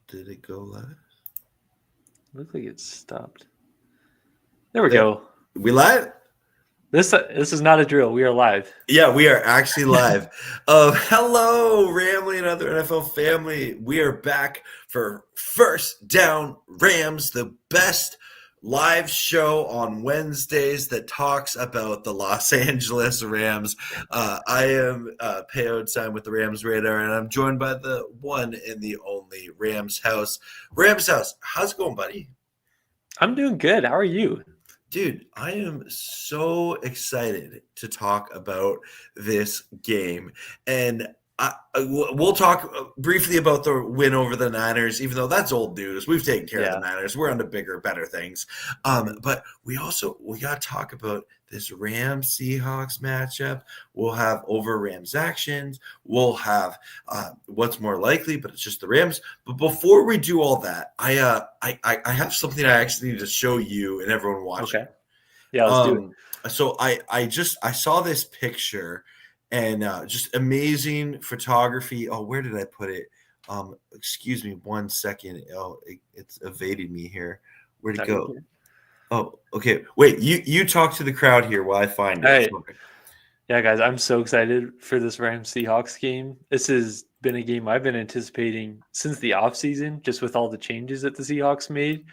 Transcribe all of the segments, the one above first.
Did it go live? Looks like it stopped. There we go. We live? This is not a drill. We are live. Yeah, we are actually live. Hello, Ramley and other NFL family. We are back for First Down Rams, the best live show on Wednesdays that talks about the Los Angeles Rams. I am Peo Time with the Rams Radar, and I'm joined by the one and the only Rams House. Rams House, how's it going, buddy? I'm doing good. How are you? Dude, I am so excited to talk about this game. And we'll talk briefly about the win over the Niners, even though that's old news. We've taken care of the Niners. We're on to bigger, better things. But we got to talk about this Rams Seahawks matchup. We'll have over Rams actions. We'll have what's more likely, but it's just the Rams. But before we do all that, I have something I actually need to show you and everyone watching. Okay. Yeah, let's do it. So I saw this picture and just amazing photography. Oh, where did I put it? Excuse me 1 second. Oh, it's evading me here. Where'd it go? Oh, okay. Wait, you talk to the crowd here while I find it. Okay. Yeah, guys, I'm so excited for this Rams Seahawks game. This has been a game I've been anticipating since the offseason, just with all the changes that the Seahawks made.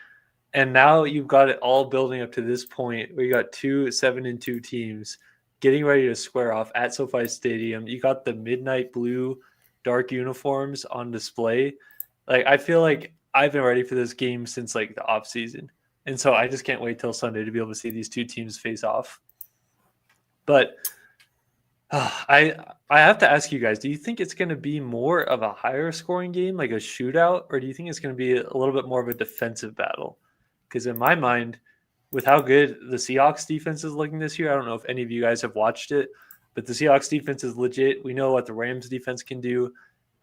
And now you've got it all building up to this point where you got 2 7-2 teams getting ready to square off at SoFi Stadium. You got the midnight blue dark uniforms on display. Like, I feel like I've been ready for this game since like the offseason. And so I just can't wait till Sunday to be able to see these two teams face off. But I have to ask you guys, do you think it's going to be more of a higher scoring game, like a shootout, or do you think it's going to be a little bit more of a defensive battle? Because in my mind, with how good the Seahawks defense is looking this year, I don't know if any of you guys have watched it, but the Seahawks defense is legit. We know what the Rams defense can do.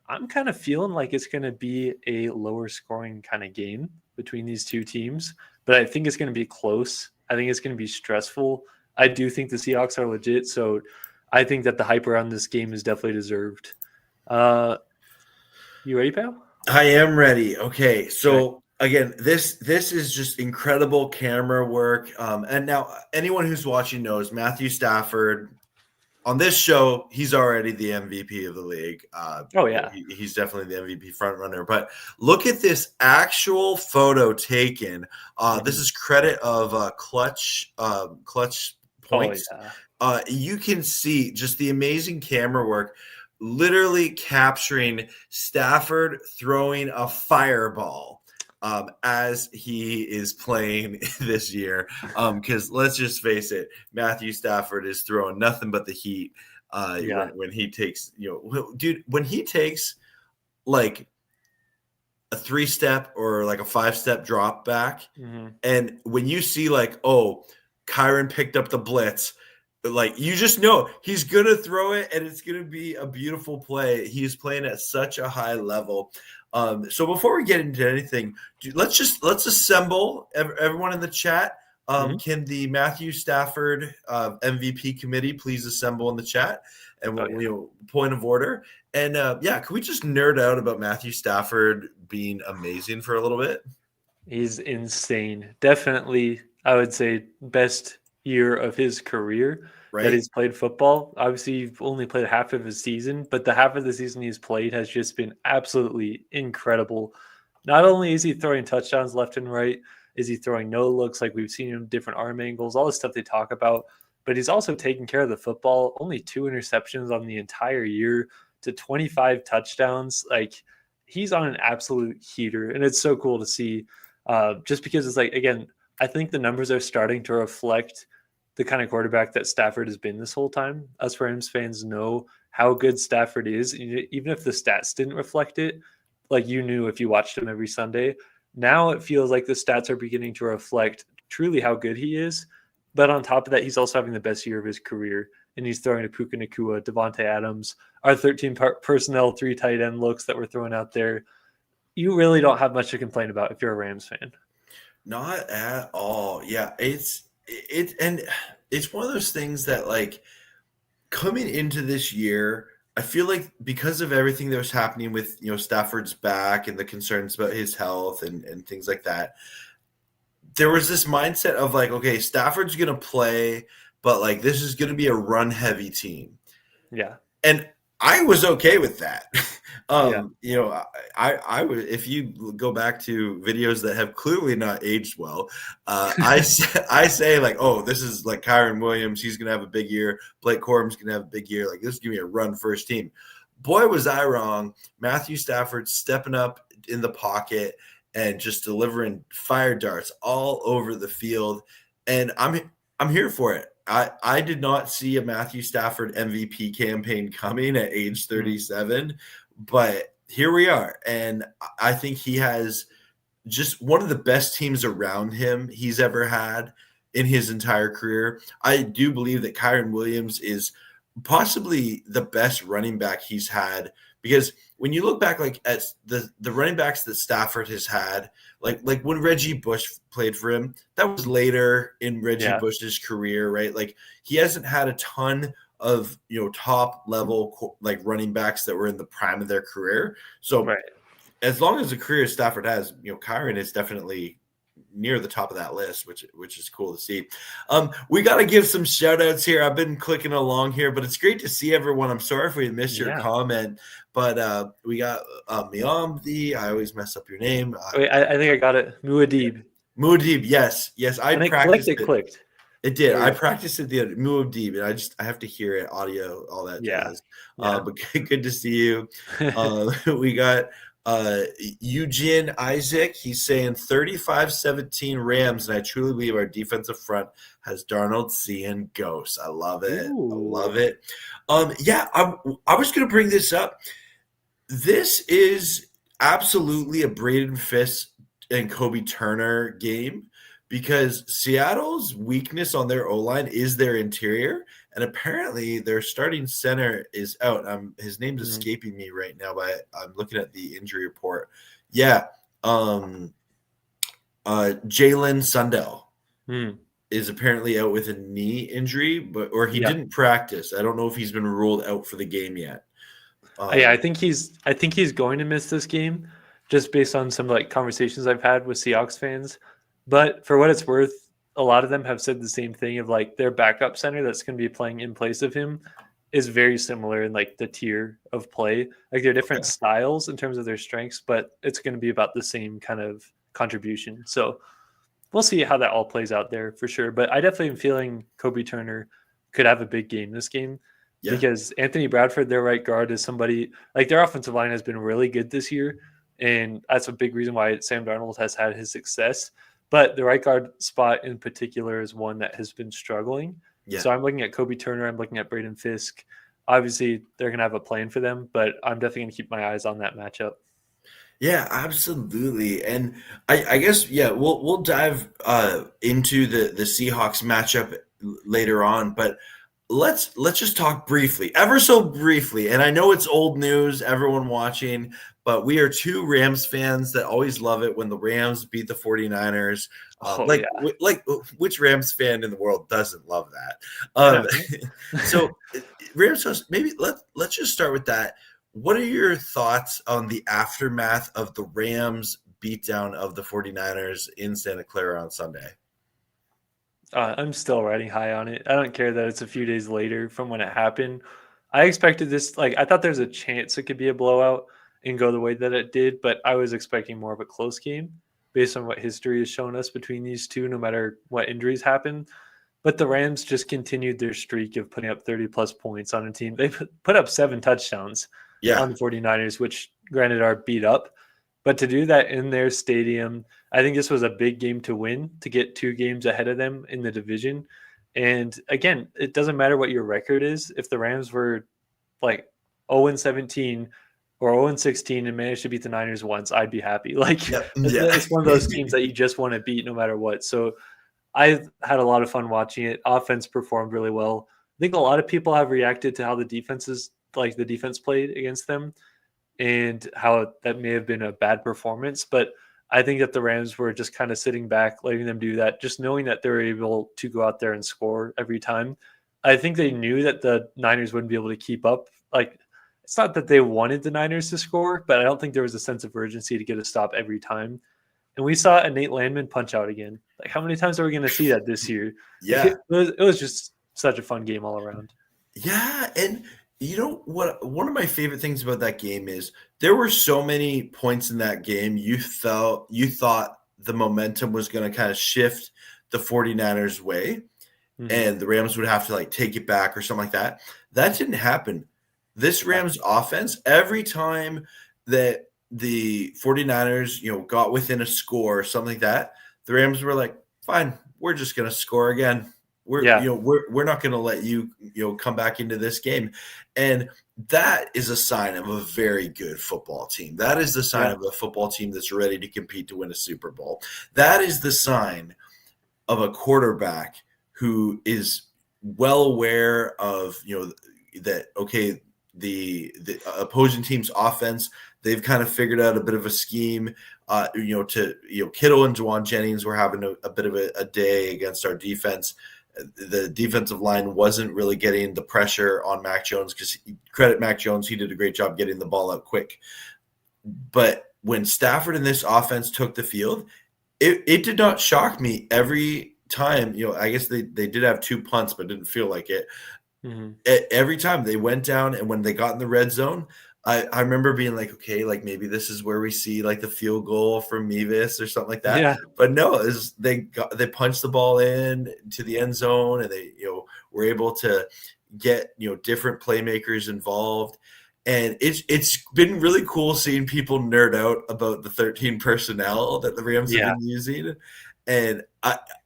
I'm kind of feeling like it's going to be a lower scoring kind of game between these two teams, but I think it's going to be close. I think it's going to be stressful. I do think the Seahawks are legit, so I think that the hype around this game is definitely deserved. You ready, pal? I am ready. Okay, so again, this is just incredible camera work. And now anyone who's watching knows Matthew Stafford on this show, he's already the MVP of the league. He's definitely the MVP front runner. But look at this actual photo taken. This is credit of Clutch Points. Oh, yeah. You can see just the amazing camera work, literally capturing Stafford throwing a fireball as he is playing this year. Because let's just face it, Matthew Stafford is throwing nothing but the heat when he takes, when he takes like a 3-step or like a 5-step drop back. Mm-hmm. And when you see like, oh, Kyron picked up the blitz, like you just know he's going to throw it and it's going to be a beautiful play. He's playing at such a high level. So before we get into anything, let's assemble everyone in the chat. Can the Matthew Stafford MVP committee please assemble in the chat? And point of order. And can we just nerd out about Matthew Stafford being amazing for a little bit? He's insane. Definitely, I would say best year of his career that he's played football. Obviously, you've only played half of his season, but the half of the season he's played has just been absolutely incredible. Not only is he throwing touchdowns left and right, is he throwing no looks like we've seen him different arm angles, all the stuff they talk about, but he's also taking care of the football. Only 2 interceptions on the entire year to 25 touchdowns. Like, he's on an absolute heater, and it's so cool to see just because it's like, again, I think the numbers are starting to reflect the kind of quarterback that Stafford has been this whole time. Us Rams fans know how good Stafford is. Even if the stats didn't reflect it, like you knew if you watched him every Sunday. Now it feels like the stats are beginning to reflect truly how good he is. But on top of that, he's also having the best year of his career. And he's throwing to Puka Nacua, Davante Adams, our 13 personnel, 3 tight end looks that we're throwing out there. You really don't have much to complain about if you're a Rams fan. Not at all. Yeah, it's one of those things that, like, coming into this year, I feel like because of everything that was happening with, Stafford's back and the concerns about his health and things like that, there was this mindset of like, okay, Stafford's going to play, but like this is going to be a run heavy team. Yeah. And I was okay with that. Yeah. I would, if you go back to videos that have clearly not aged well, I say like, oh, this is like Kyren Williams. He's going to have a big year. Blake Corum's going to have a big year. Like this is going to be a run first team. Boy, was I wrong. Matthew Stafford stepping up in the pocket and just delivering fire darts all over the field. And I'm here for it. I did not see a Matthew Stafford MVP campaign coming at age 37, but here we are. And I think he has just one of the best teams around him he's ever had in his entire career. I do believe that Kyren Williams is possibly the best running back he's had, because when you look back like at the running backs that Stafford has had, like when Reggie Bush played for him, that was later in Reggie Bush's career, right? Like he hasn't had a ton of top level like running backs that were in the prime of their career. So as long as the career Stafford has, Kyren is definitely near the top of that list, which is cool to see. We got to give some shout outs here. I've been clicking along here, but it's great to see everyone. I'm sorry if we missed your comment, but we got Miamdi. I always mess up your name. Wait, I think I got it. Muad'Dib. Yes. I practiced it. Clicked. It did. I practiced it the other Muad'Dib, and I have to hear it, audio, all that jazz. But good to see you. We got Eugene Isaac. He's saying 35-17 Rams, and I truly believe our defensive front has Darnold seeing ghosts. I love it. Ooh. I love it. I was going to bring this up. This is absolutely a Braden Fisk and Kobe Turner game, because Seattle's weakness on their O-line is their interior, and apparently their starting center is out. His name's escaping me right now, but I'm looking at the injury report. Yeah, Jalen Sundell is apparently out with a knee injury, or he didn't practice. I don't know if he's been ruled out for the game yet. I think he's going to miss this game, just based on some like conversations I've had with Seahawks fans. But for what it's worth, a lot of them have said the same thing of like their backup center that's going to be playing in place of him is very similar in like the tier of play. Like they're different styles in terms of their strengths, but it's going to be about the same kind of contribution. So we'll see how that all plays out there for sure. But I definitely am feeling Kobe Turner could have a big game this game, because Anthony Bradford, their right guard, is somebody like their offensive line has been really good this year. And that's a big reason why Sam Darnold has had his success. But the right guard spot in particular is one that has been struggling. Yeah. So I'm looking at Kobe Turner. I'm looking at Braden Fisk. Obviously, they're going to have a plan for them, but I'm definitely going to keep my eyes on that matchup. Yeah, absolutely. And I guess, we'll dive into the Seahawks matchup later on. But let's just talk briefly, ever so briefly. And I know it's old news, everyone watching, but we are two Rams fans that always love it when the Rams beat the 49ers. Which Rams fan in the world doesn't love that? So Rams, maybe let's just start with that. What are your thoughts on the aftermath of the Rams beatdown of the 49ers in Santa Clara on Sunday? I'm still riding high on it. I don't care that it's a few days later from when it happened. I expected this, I thought there's a chance it could be a blowout and go the way that it did, but I was expecting more of a close game based on what history has shown us between these two, no matter what injuries happen. But the Rams just continued their streak of putting up 30-plus points on a team. They put up 7 touchdowns on the 49ers, which granted are beat up. But to do that in their stadium, I think this was a big game to win, to get 2 games ahead of them in the division. And again, it doesn't matter what your record is. If the Rams were like 0-17 or 0-16 and managed to beat the Niners once, I'd be happy. It's one of those teams that you just want to beat no matter what. So I had a lot of fun watching it. Offense performed really well. I think a lot of people have reacted to how the defense played against them and how that may have been a bad performance. But I think that the Rams were just kind of sitting back, letting them do that, just knowing that they were able to go out there and score every time. I think they knew that the Niners wouldn't be able to keep up. Like it's not that they wanted the Niners to score, but I don't think there was a sense of urgency to get a stop every time. And we saw a Nate Landman punch out again. Like, how many times are we going to see that this year? Like, Yeah. it was just such a fun game all around. Yeah, and you know what? One of my favorite things about that game is there were so many points in that game you thought the momentum was going to kind of shift the 49ers way, and the Rams would have to like take it back or something like that. That didn't happen. This Rams offense, every time that the 49ers, got within a score or something like that, the Rams were like, fine, we're just going to score again. We're not going to let you come back into this game. And that is a sign of a very good football team. That is the sign of a football team that's ready to compete to win a Super Bowl. That is the sign of a quarterback who is well aware of, that, okay, the opposing team's offense, they've kind of figured out a bit of a scheme. Kittle and Juwan Jennings were having a bit of a day against our defense. The defensive line wasn't really getting the pressure on Mac Jones because credit Mac Jones, he did a great job getting the ball out quick. But when Stafford and this offense took the field, it did not shock me every time. I guess they did have 2 punts, but didn't feel like it. Every time they went down, and when they got in the red zone, I remember being like, okay, like maybe this is where we see like the field goal from Mevis or something like that. Yeah. But no, they punched the ball in to the end zone, and they were able to get different playmakers involved. And it's been really cool seeing people nerd out about the 13 personnel that the Rams have been using. And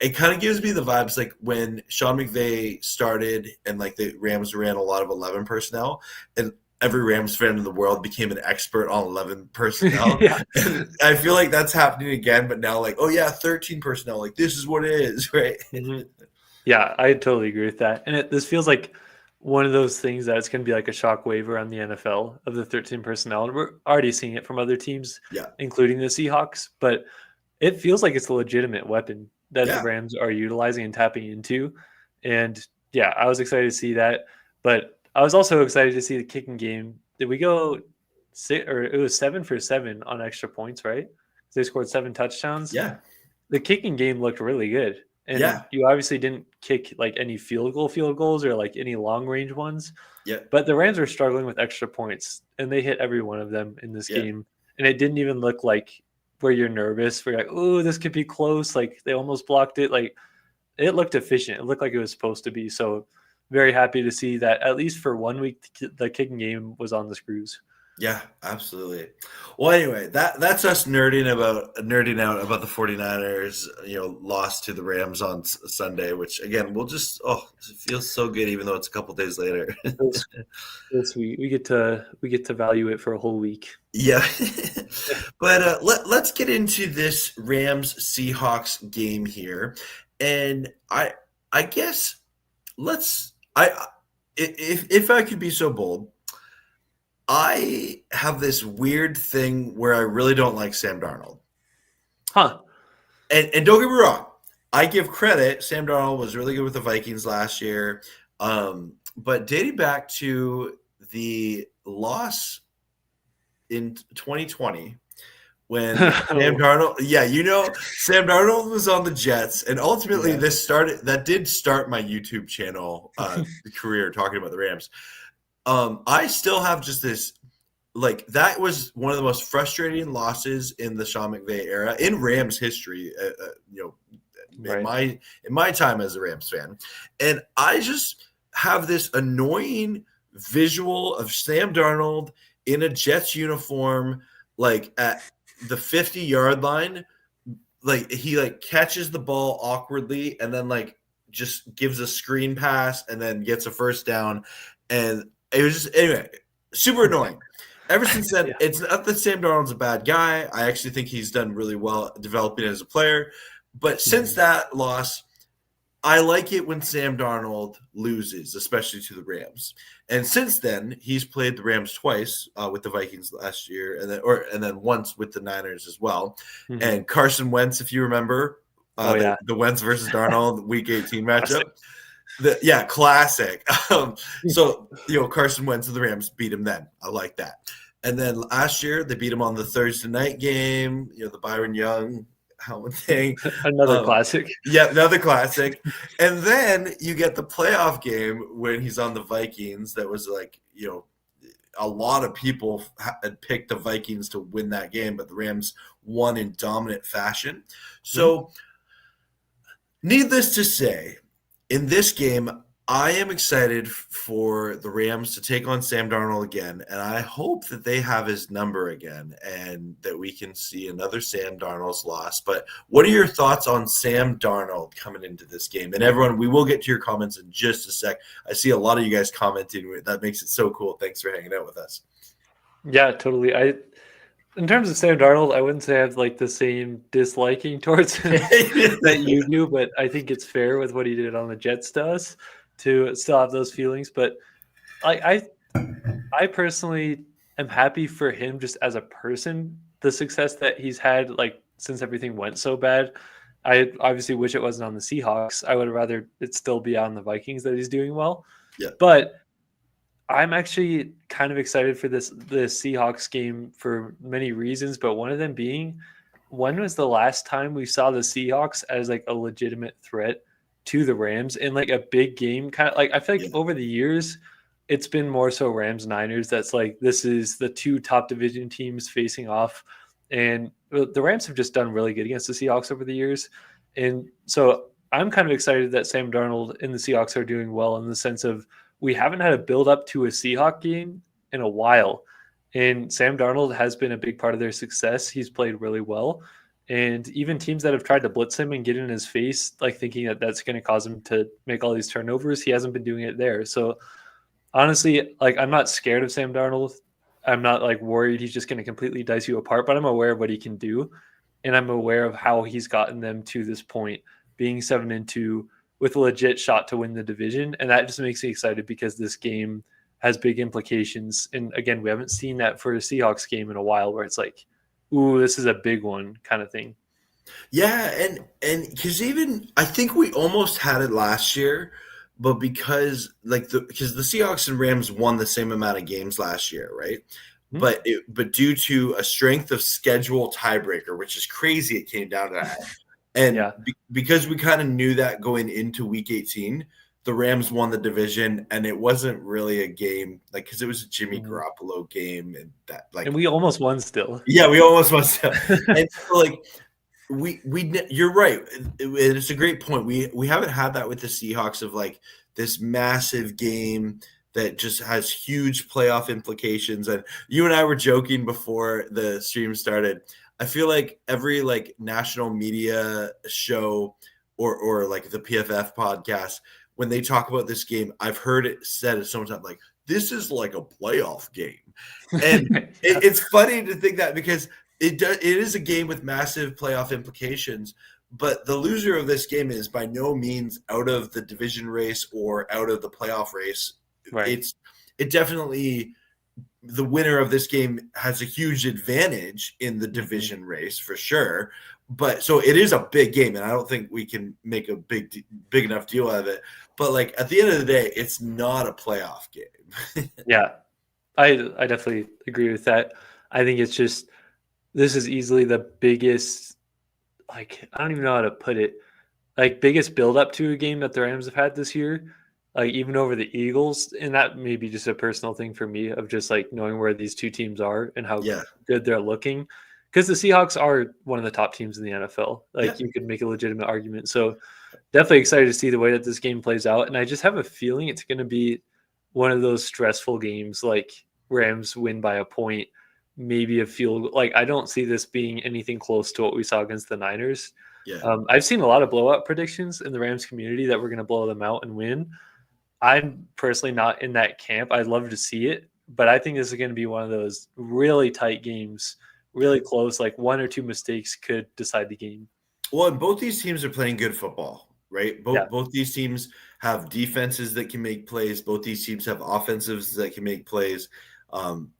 it kind of gives me the vibes like when Sean McVay started and like the Rams ran a lot of 11 personnel, and every Rams fan in the world became an expert on 11 personnel. And I feel like that's happening again, but now like, oh yeah, 13 personnel, like this is what it is, right? Yeah, I totally agree with that. And this feels like one of those things that it's going to be like a shockwave around the NFL of the 13 personnel. And we're already seeing it from other teams, including the Seahawks. But it feels like it's a legitimate weapon that the Rams are utilizing and tapping into. And yeah, I was excited to see that. But I was also excited to see the kicking game. Did we go it was 7 for 7 on extra points, right? They scored 7 touchdowns. Yeah. The kicking game looked really good. And you obviously didn't kick like any field goals or like any long range ones. Yeah. But the Rams were struggling with extra points, and they hit every one of them in this game. And it didn't even look like where you're nervous. Where you're like, oh, this could be close. Like they almost blocked it. Like it looked efficient. It looked like it was supposed to be. So very happy to see that at least for 1 week, the kicking game was on the screws. Yeah, absolutely. Well, anyway, that's us nerding out about the 49ers, lost to the Rams on Sunday, which again, we'll just, it feels so good, even though it's a couple days later. This week we get to value it for a whole week. Yeah. But let's get into this Rams Seahawks game here. And I guess if I could be so bold, I have this weird thing where I really don't like Sam Darnold. Huh. And don't get me wrong. I give credit. Sam Darnold was really good with the Vikings last year. But dating back to the loss in 2020 when Sam Darnold Sam Darnold was on the Jets, and ultimately that did start my YouTube channel career talking about the Rams. I still have just this, like, that was one of the most frustrating losses in the Sean McVay era in Rams history, in my time as a Rams fan. And I just have this annoying visual of Sam Darnold in a Jets uniform, like at the 50-yard line, like he like catches the ball awkwardly and then like just gives a screen pass and then gets a first down. And it was just, anyway, super annoying. Ever since then, it's not that Sam Darnold's a bad guy. I actually think he's done really well developing as a player. But since that loss, I like it when Sam Darnold loses, especially to the Rams. And since then, he's played the Rams twice with the Vikings last year, and then once with the Niners as well. And Carson Wentz, if you remember, the Wentz versus Darnold Week 18 matchup. Classic. So, Carson Wentz and the Rams beat him then. I like that. And then last year, they beat him on the Thursday night game, the Byron Young helmet thing. Another classic. Yeah, another classic. And then you get the playoff game when he's on the Vikings. That was like, a lot of people had picked the Vikings to win that game, but the Rams won in dominant fashion. So, needless to say, in this game, I am excited for the Rams to take on Sam Darnold again, and I hope that they have his number again and that we can see another Sam Darnold's loss. But what are your thoughts on Sam Darnold coming into this game? And everyone, we will get to your comments in just a sec. I see a lot of you guys commenting. That makes it so cool. Thanks for hanging out with us. Yeah, totally. In terms of Sam Darnold, I wouldn't say I have like the same disliking towards him that you do, but I think it's fair with what he did on the Jets to us to still have those feelings. But I personally am happy for him just as a person, the success that he's had, like since everything went so bad. I obviously wish it wasn't on the Seahawks. I would rather it still be on the Vikings that he's doing well. Yeah. But I'm actually kind of excited for this Seahawks game for many reasons, but one of them being, when was the last time we saw the Seahawks as like a legitimate threat to the Rams in like a big game? Kind of like, I feel like over the years, it's been more so Rams Niners. That's like, this is the two top division teams facing off. And the Rams have just done really good against the Seahawks over the years. And so I'm kind of excited that Sam Darnold and the Seahawks are doing well in the sense of, we haven't had a build up to a Seahawk game in a while. And Sam Darnold has been a big part of their success. He's played really well. And even teams that have tried to blitz him and get in his face, like thinking that that's going to cause him to make all these turnovers, he hasn't been doing it there. So honestly, like I'm not scared of Sam Darnold. I'm not like worried he's just going to completely dice you apart, but I'm aware of what he can do. And I'm aware of how he's gotten them to this point, being 7-2, with a legit shot to win the division. And that just makes me excited because this game has big implications. And again, we haven't seen that for a Seahawks game in a while where it's like, ooh, this is a big one kind of thing. Yeah, and because even I think we almost had it last year, but because the Seahawks and Rams won the same amount of games last year, right? Mm-hmm. But due to a strength of schedule tiebreaker, which is crazy, it came down to that. And because we kind of knew that going into Week 18, the Rams won the division, and it wasn't really a game because it was a Jimmy Garoppolo game, and that and we almost won still. Yeah, we almost won still. And so, you're right. It's a great point. We haven't had that with the Seahawks of like this massive game that just has huge playoff implications. And you and I were joking before the stream started. I feel like every national media show or like the PFF podcast, when they talk about this game, I've heard it said so much time, like, this is like a playoff game. And it's funny to think that because it is a game with massive playoff implications, but the loser of this game is by no means out of the division race or out of the playoff race. Right. It definitely, the winner of this game has a huge advantage in the division race for sure. But so it is a big game, and I don't think we can make a big enough deal out of it. But at the end of the day, it's not a playoff game. Yeah, I definitely agree with that. I think it's just, this is easily the biggest, I don't even know how to put it, biggest build up to a game that the Rams have had this year. Even over the Eagles, and that may be just a personal thing for me of just knowing where these two teams are and how good they're looking. Because the Seahawks are one of the top teams in the NFL. You could make a legitimate argument. So definitely excited to see the way that this game plays out. And I just have a feeling it's going to be one of those stressful games, like Rams win by a point, maybe a field goal. I don't see this being anything close to what we saw against the Niners. Yeah. I've seen a lot of blowout predictions in the Rams community that we're going to blow them out and win. I'm personally not in that camp. I'd love to see it, but I think this is going to be one of those really tight games, really close, one or two mistakes could decide the game. Well, and both these teams are playing good football, right? Both these teams have defenses that can make plays. Both these teams have offensives that can make plays. And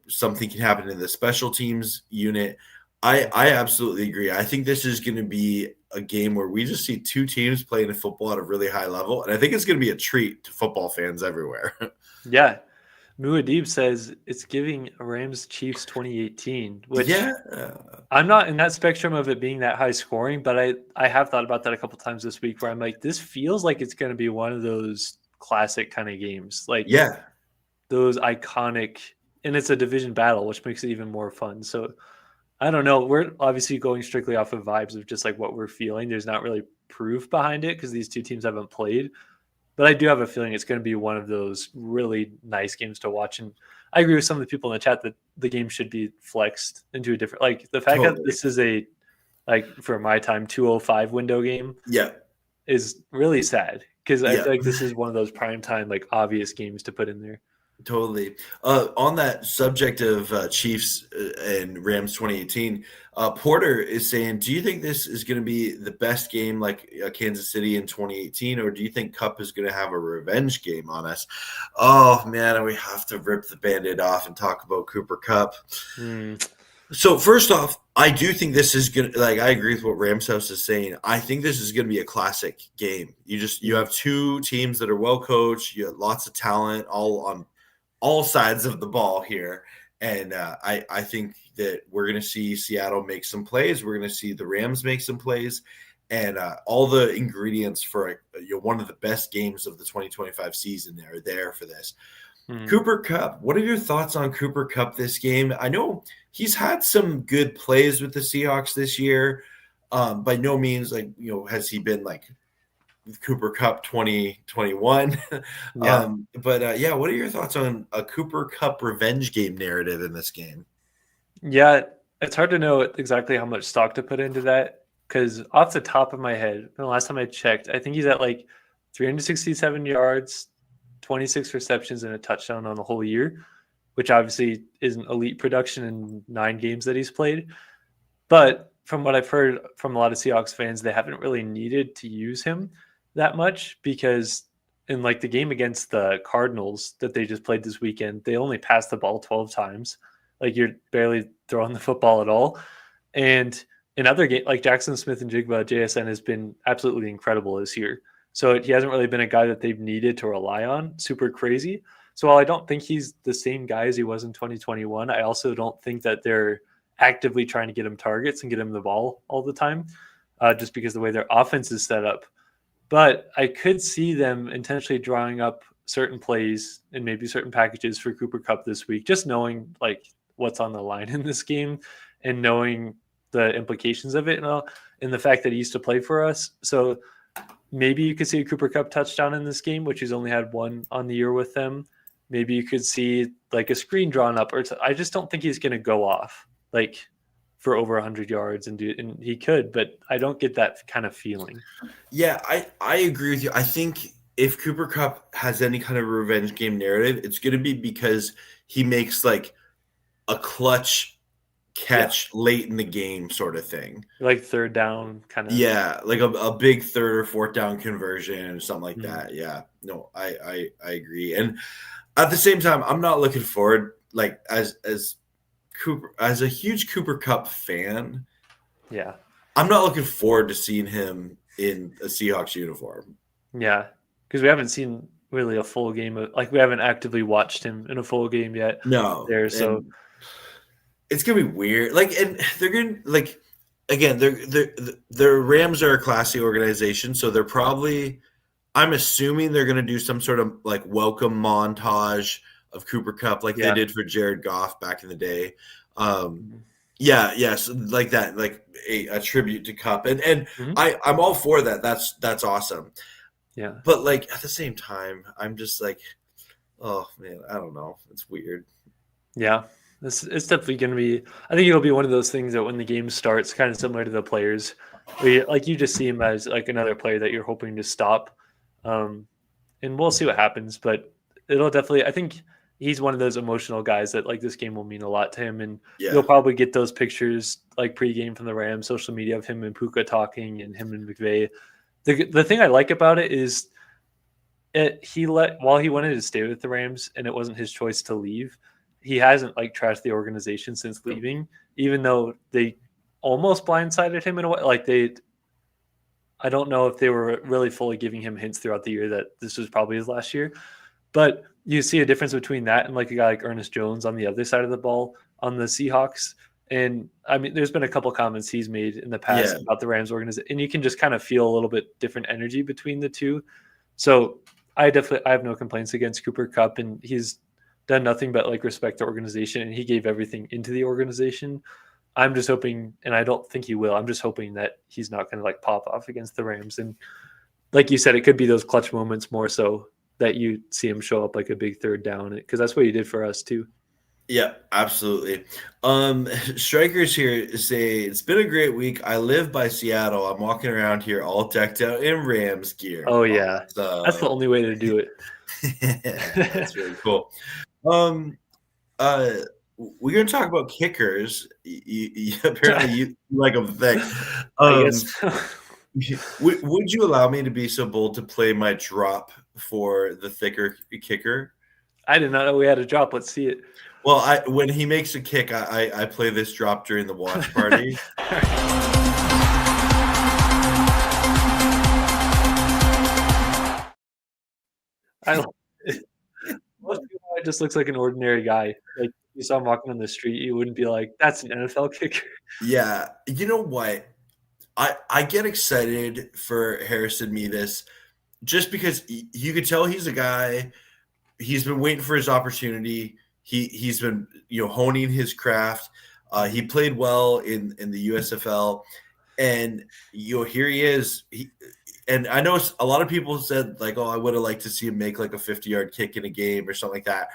something can happen in the special teams unit. I absolutely agree. I think this is going to be a game where we just see two teams playing football at a really high level, and I think it's going to be a treat to football fans everywhere. Yeah. Muad'Dib says it's giving Rams Chiefs 2018, which Yeah. I'm not in that spectrum of it being that high scoring, but I have thought about that a couple times this week where I'm like, this feels like it's going to be one of those classic kind of games, like Yeah. those iconic, and it's a division battle, which makes it even more fun. So I don't know. We're obviously going strictly off of vibes of just like what we're feeling. There's not really proof behind it because these two teams haven't played. But I do have a feeling it's going to be one of those really nice games to watch. And I agree with some of the people in the chat that the game should be flexed into a different, like the fact that this is a, like for my time, 2:05 window game is really sad because I feel like this is one of those prime time, like obvious games to put in there. Totally. On that subject of Chiefs and Rams 2018, Porter is saying, do you think this is going to be the best game like Kansas City in 2018, or do you think Kupp is going to have a revenge game on us? Oh, man, we have to rip the Band-Aid off and talk about Cooper Kupp. So first off, I do think this is going to, like, I agree with what Rams House is saying. I think this is going to be a classic game. You have two teams that are well coached. You have lots of talent all on all sides of the ball here. And I think that we're going to see Seattle make some plays. We're going to see the Rams make some plays. And all the ingredients for one of the best games of the 2025 season are there for this. Cooper Kupp, what are your thoughts on Cooper Kupp this game? I know he's had some good plays with the Seahawks this year. By no means, has he been like Cooper Kupp 2021? Yeah. What are your thoughts on a Cooper Kupp revenge game narrative in this game? Yeah, it's hard to know exactly how much stock to put into that because off the top of my head, the last time I checked, I think he's at like 367 yards, 26 receptions, and a touchdown on the whole year, which obviously isn't elite production in 9 games that he's played. But from what I've heard from a lot of Seahawks fans, they haven't really needed to use him that much because in like the game against the Cardinals that they just played this weekend, they only passed the ball 12 times. Like you're barely throwing the football at all. And in other games, like Jackson Smith-Njigba, JSN has been absolutely incredible this year. So he hasn't really been a guy that they've needed to rely on super crazy. So while I don't think he's the same guy as he was in 2021, I also don't think that they're actively trying to get him targets and get him the ball all the time, just because the way their offense is set up. But I could see them intentionally drawing up certain plays and maybe certain packages for Cooper Kupp this week, just knowing like what's on the line in this game and knowing the implications of it and the fact that he used to play for us. So maybe you could see a Cooper Kupp touchdown in this game, which he's only had one on the year with them. Maybe you could see like a screen drawn up, I just don't think he's going to go off like for over 100 yards and he could, but I don't get that kind of feeling. Yeah, I agree with you. I think if Cooper Kupp has any kind of revenge game narrative, it's going to be because he makes like a clutch catch late in the game sort of thing. Like third down kind of. Yeah, like a big third or fourth down conversion or something like that. Yeah, no, I agree. And at the same time, I'm not looking forward, like as a huge Cooper Kupp fan. Yeah, I'm not looking forward to seeing him in a Seahawks uniform. Yeah, because we haven't seen really a full game of, we haven't actively watched him in a full game yet. No, so it's gonna be weird. And they're gonna again. The Rams are a classy organization, so they're probably. I'm assuming they're gonna do some sort of like welcome montage of Cooper Kupp, like they did for Jared Goff back in the day. Yes, like that, like a tribute to Kupp, and I'm all for that. That's awesome. Yeah, but like at the same time, I'm just like, oh man, I don't know. It's weird. Yeah, it's definitely going to be. I think it'll be one of those things that when the game starts, kind of similar to the players, where you just see him as like another player that you're hoping to stop, and we'll see what happens. But it'll definitely. I think he's one of those emotional guys that like this game will mean a lot to him, and you'll probably get those pictures like pregame from the Rams social media of him and Puka talking and him and McVay. The thing I like about it is while he wanted to stay with the Rams and it wasn't his choice to leave, he hasn't like trashed the organization since leaving, even though they almost blindsided him in a way. Like I don't know if they were really fully giving him hints throughout the year that this was probably his last year. But you see a difference between that and like a guy like Ernest Jones on the other side of the ball on the Seahawks. And I mean, there's been a couple comments he's made in the past about the Rams organization, and you can just kind of feel a little bit different energy between the two. So I have no complaints against Cooper Kupp, and he's done nothing but like respect the organization, and he gave everything into the organization. I'm just hoping, and I don't think he will, I'm just hoping that he's not going to like pop off against the Rams. And like you said, it could be those clutch moments more so that you see him show up like a big third down, because that's what he did for us too. Yeah, absolutely. Strikers here say, it's been a great week. I live by Seattle. I'm walking around here all decked out in Rams gear. Oh yeah. That's the only way to do it. That's really cool. We're going to talk about kickers. Apparently you like them thick. I guess. Would you allow me to be so bold to play my drop for the thicker kicker? I did not know we had a drop. Let's see it. Well, when he makes a kick, I play this drop during the watch party. Most people, it just looks like an ordinary guy. Like you saw him walking on the street, you wouldn't be like, "That's an NFL kicker." Yeah, you know what? I get excited for Harrison Mevis just because you could tell he's a guy. He's been waiting for his opportunity. He's been honing his craft. He played well in the USFL, and here he is. And I know a lot of people said like, "Oh, I would have liked to see him make like a 50-yard kick in a game or something like that,"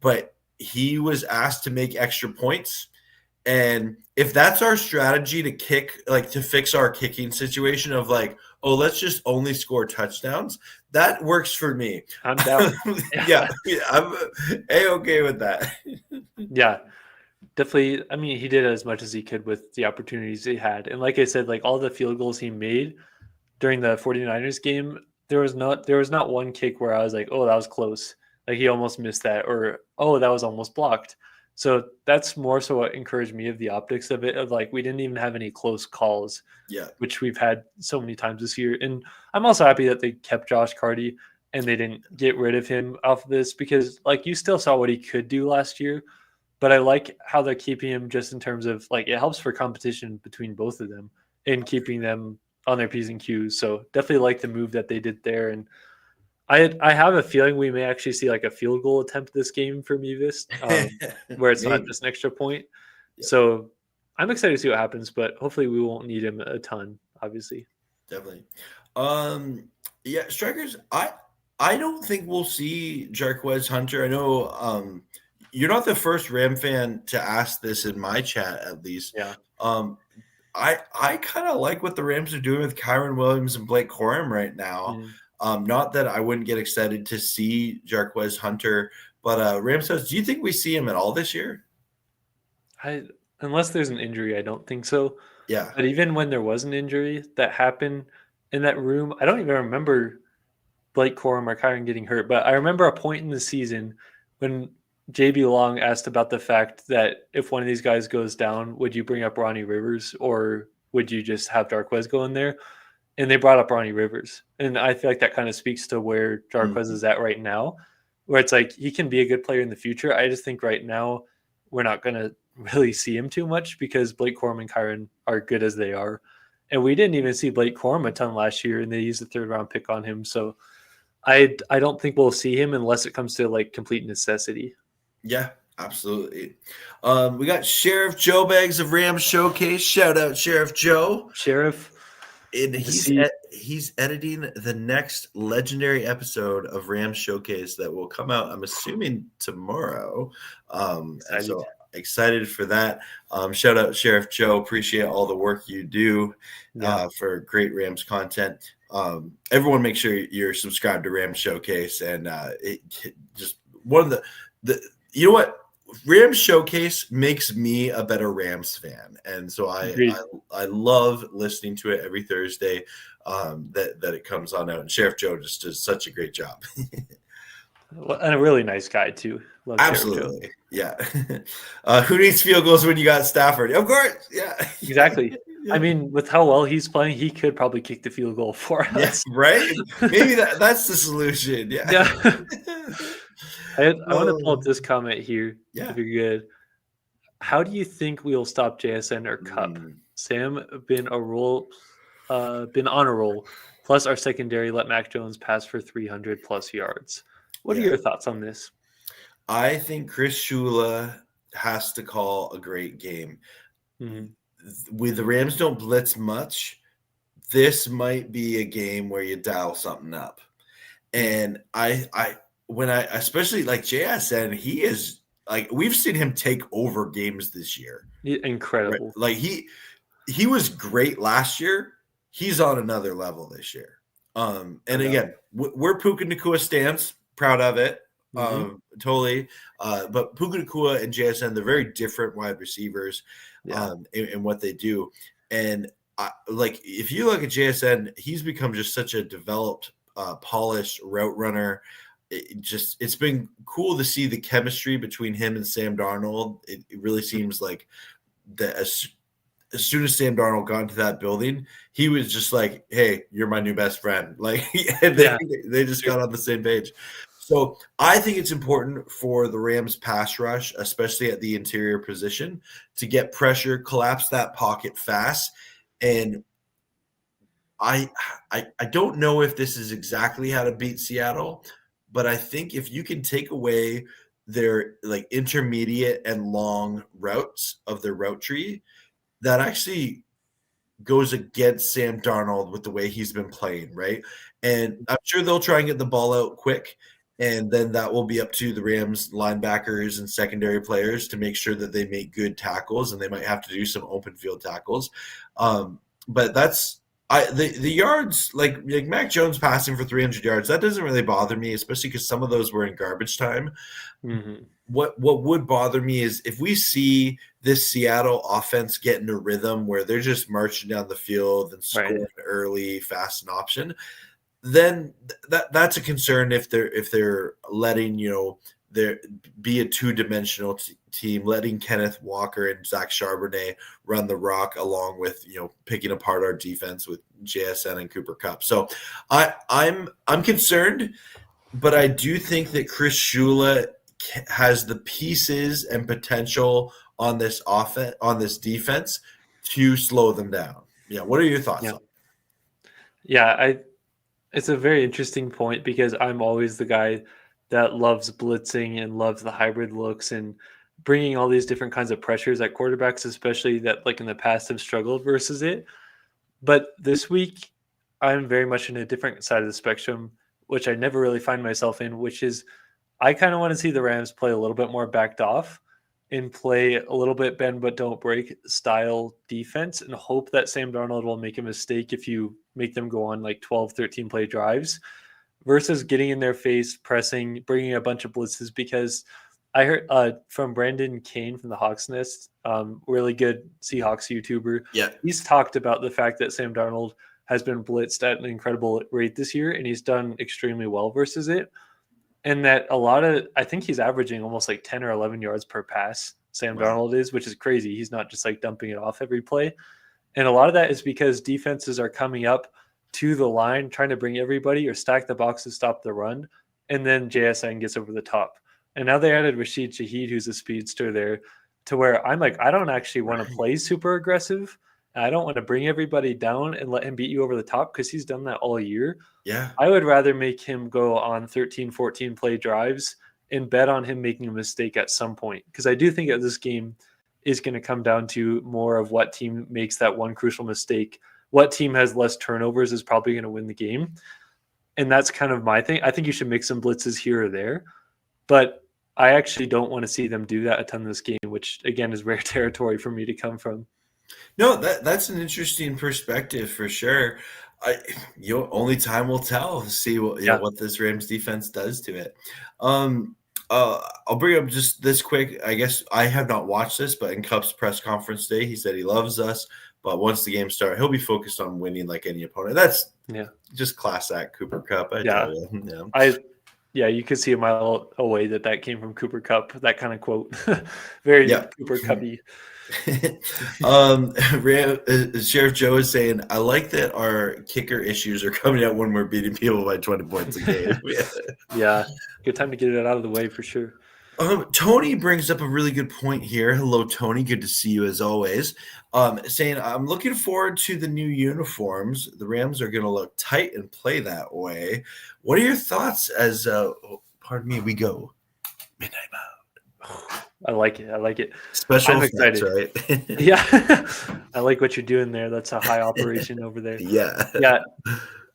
but he was asked to make extra points. And if that's our strategy to kick, like to fix our kicking situation of like, oh, let's just only score touchdowns, that works for me. I'm down. yeah, I'm A-okay with that. Yeah, definitely. I mean, he did as much as he could with the opportunities he had. And like I said, like all the field goals he made during the 49ers game, there was not one kick where I was like, oh, that was close. Like he almost missed that, or oh, that was almost blocked. So that's more so what encouraged me of the optics of it, of like we didn't even have any close calls, which we've had so many times this year. And I'm also happy that they kept Josh Carty and they didn't get rid of him off of this, because like you still saw what he could do last year, but I like how they're keeping him just in terms of like it helps for competition between both of them and keeping them on their P's and Q's. So definitely like the move that they did there. And I have a feeling we may actually see like a field goal attempt this game for Mevis, where it's not just an extra point. Yep. So I'm excited to see what happens, but hopefully we won't need him a ton, obviously. Definitely. Strikers, I don't think we'll see Jarquez Hunter. I know you're not the first Ram fan to ask this in my chat, at least. Yeah. I kind of like what the Rams are doing with Kyron Williams and Blake Corum right now. Not that I wouldn't get excited to see Jarquez Hunter, but Rams says, do you think we see him at all this year? Unless there's an injury, I don't think so. Yeah. But even when there was an injury that happened in that room, I don't even remember Blake Corum or Kyron getting hurt, but I remember a point in the season when JB Long asked about the fact that if one of these guys goes down, would you bring up Ronnie Rivers or would you just have Jarquez go in there? And they brought up Ronnie Rivers. And I feel like that kind of speaks to where Jarquez is at right now, where it's like he can be a good player in the future. I just think right now we're not going to really see him too much because Blake Corum and Kyron are good as they are. And we didn't even see Blake Corum a ton last year, and they used a third-round pick on him. So I don't think we'll see him unless it comes to like complete necessity. Yeah, absolutely. We got Sheriff Joe Bags of Rams Showcase. Shout out Sheriff Joe. Sheriff. And he's editing the next legendary episode of Rams Showcase that will come out, I'm assuming, tomorrow. So excited for that. Shout out Sheriff Joe. Appreciate all the work you do for great Rams content. Everyone make sure you're subscribed to Rams Showcase. And just one of the you know what? Rams Showcase makes me a better Rams fan, and so I love listening to it every Thursday that it comes on out. And Sheriff Joe just does such a great job. And a really nice guy too. Love absolutely, yeah. Who needs field goals when you got Stafford? Of course, yeah, exactly. I mean, with how well he's playing, he could probably kick the field goal for Yeah, us. right? Maybe that's the solution. Yeah. Yeah. I want to pull up Oh, this comment here, yeah. if you're good. How do you think we'll stop JSN or Cup? Mm, Sam been on a roll. Plus our secondary let Mac Jones pass for 300 plus yards. What are yeah. your thoughts on this? I think Chris Shula has to call a great game. Mhm. With the Rams don't blitz much, this might be a game where you dial something up. And when I especially like JSN, he is like we've seen him take over games this year. Right? Incredible. Like he was great last year. He's on another level this year. And again, we're Puka Nakua stance, proud of it. Totally. But Puka Nakua and JSN, they're very different wide receivers in what they do. And like if you look at JSN, he's become just such a developed, polished route runner. It's been cool to see the chemistry between him and Sam Darnold. It really seems like that as soon as Sam Darnold got into that building, he was just like, "Hey, you're my new best friend." Like, and they just got on the same page. So I think it's important for the Rams pass rush, especially at the interior position, to get pressure, collapse that pocket fast. And I don't know if this is exactly how to beat Seattle, but I think if you can take away their like intermediate and long routes of their route tree, that actually goes against Sam Darnold with the way he's been playing, right? And I'm sure they'll try and get the ball out quick, and then that will be up to the Rams linebackers and secondary players to make sure that they make good tackles, and they might have to do some open field tackles. But that's the yards like Mac Jones passing for 300 yards. That doesn't really bother me, especially because some of those were in garbage time. Mm-hmm. What would bother me is if we see this Seattle offense get in a rhythm where they're just marching down the field and scoring early, fast and option, then that's a concern if they're letting there be a two-dimensional team, letting Kenneth Walker and Zach Charbonnet run the rock along with picking apart our defense with JSN and Cooper Kupp. So I'm concerned, but I do think that Chris Shula has the pieces and potential on this offense, on this defense, to slow them down. Yeah, what are your thoughts on it? Yeah, it's a very interesting point because I'm always the guy that loves blitzing and loves the hybrid looks and bringing all these different kinds of pressures at quarterbacks, especially that like in the past have struggled versus it. But this week, I'm very much in a different side of the spectrum, which I never really find myself in, which is I kind of want to see the Rams play a little bit more backed off and play a little bit bend but don't break style defense and hope that Sam Darnold will make a mistake if you make them go on like 12, 13 play drives versus getting in their face, pressing, bringing a bunch of blitzes. Because I heard from Brandon Kane from the Hawks Nest, really good Seahawks YouTuber. Yeah. He's talked about the fact that Sam Darnold has been blitzed at an incredible rate this year, and he's done extremely well versus it. And that I think he's averaging almost like 10 or 11 yards per pass, Sam Darnold is, which is crazy. He's not just like dumping it off every play. And a lot of that is because defenses are coming up to the line, trying to bring everybody or stack the box to stop the run. And then JSN gets over the top. And now they added Rashid Shaheed, who's a speedster there, to where I'm like, I don't actually want to play super aggressive. I don't want to bring everybody down and let him beat you over the top because he's done that all year. Yeah. I would rather make him go on 13, 14 play drives and bet on him making a mistake at some point. Because I do think that this game is going to come down to more of what team makes that one crucial mistake. What team has less turnovers is probably going to win the game. And that's kind of my thing. I think you should make some blitzes here or there. But I actually don't want to see them do that a ton this game, which, again, is rare territory for me to come from. No, that's an interesting perspective for sure. Only time will tell to see what this Rams defense does to it. I'll bring up just this quick. I guess I have not watched this, but in Kupp's press conference today, he said he loves us, but once the game starts, he'll be focused on winning like any opponent. That's just class act Cooper Kupp. I tell you. You could see a mile away that came from Cooper Kupp. That kind of quote, very Cooper Kuppy. Sheriff Joe is saying, I like that our kicker issues are coming out when we're beating people by 20 points a game. Yeah, good time to get it out of the way for sure. Tony brings up a really good point here. Hello, Tony. Good to see you as always. Saying, I'm looking forward to the new uniforms. The Rams are going to look tight and play that way. What are your thoughts as, pardon me, we go midnight mode? I like it. I like it. Special I'm effects, excited. right? Yeah, I like what you're doing there. That's a high operation over there. Yeah. Yeah,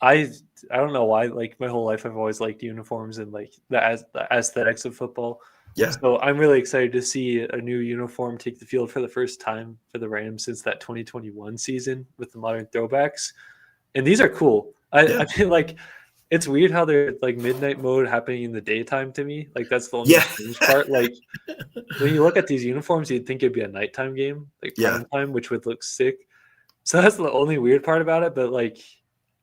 I don't know why. Like my whole life, I've always liked uniforms and like the aesthetics of football. Yeah. So I'm really excited to see a new uniform take the field for the first time for the Rams since that 2021 season with the modern throwbacks. And these are cool. I feel like it's weird how they're like midnight mode happening in the daytime to me. Like that's the only strange part. Like when you look at these uniforms, you'd think it'd be a nighttime game, like prime time, which would look sick. So that's the only weird part about it. But like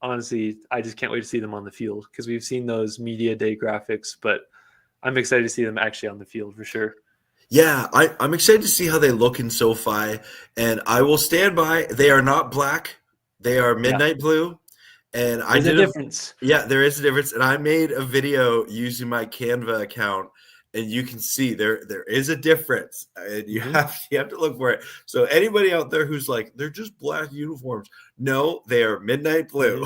honestly, I just can't wait to see them on the field because we've seen those media day graphics, but I'm excited to see them actually on the field for sure. Yeah, I'm excited to see how they look in SoFi, and I will stand by. They are not black; they are midnight blue. And There's a difference. There is a difference. And I made a video using my Canva account, and you can see there is a difference, and you have to look for it. So anybody out there who's like, they're just black uniforms, no, they are midnight blue.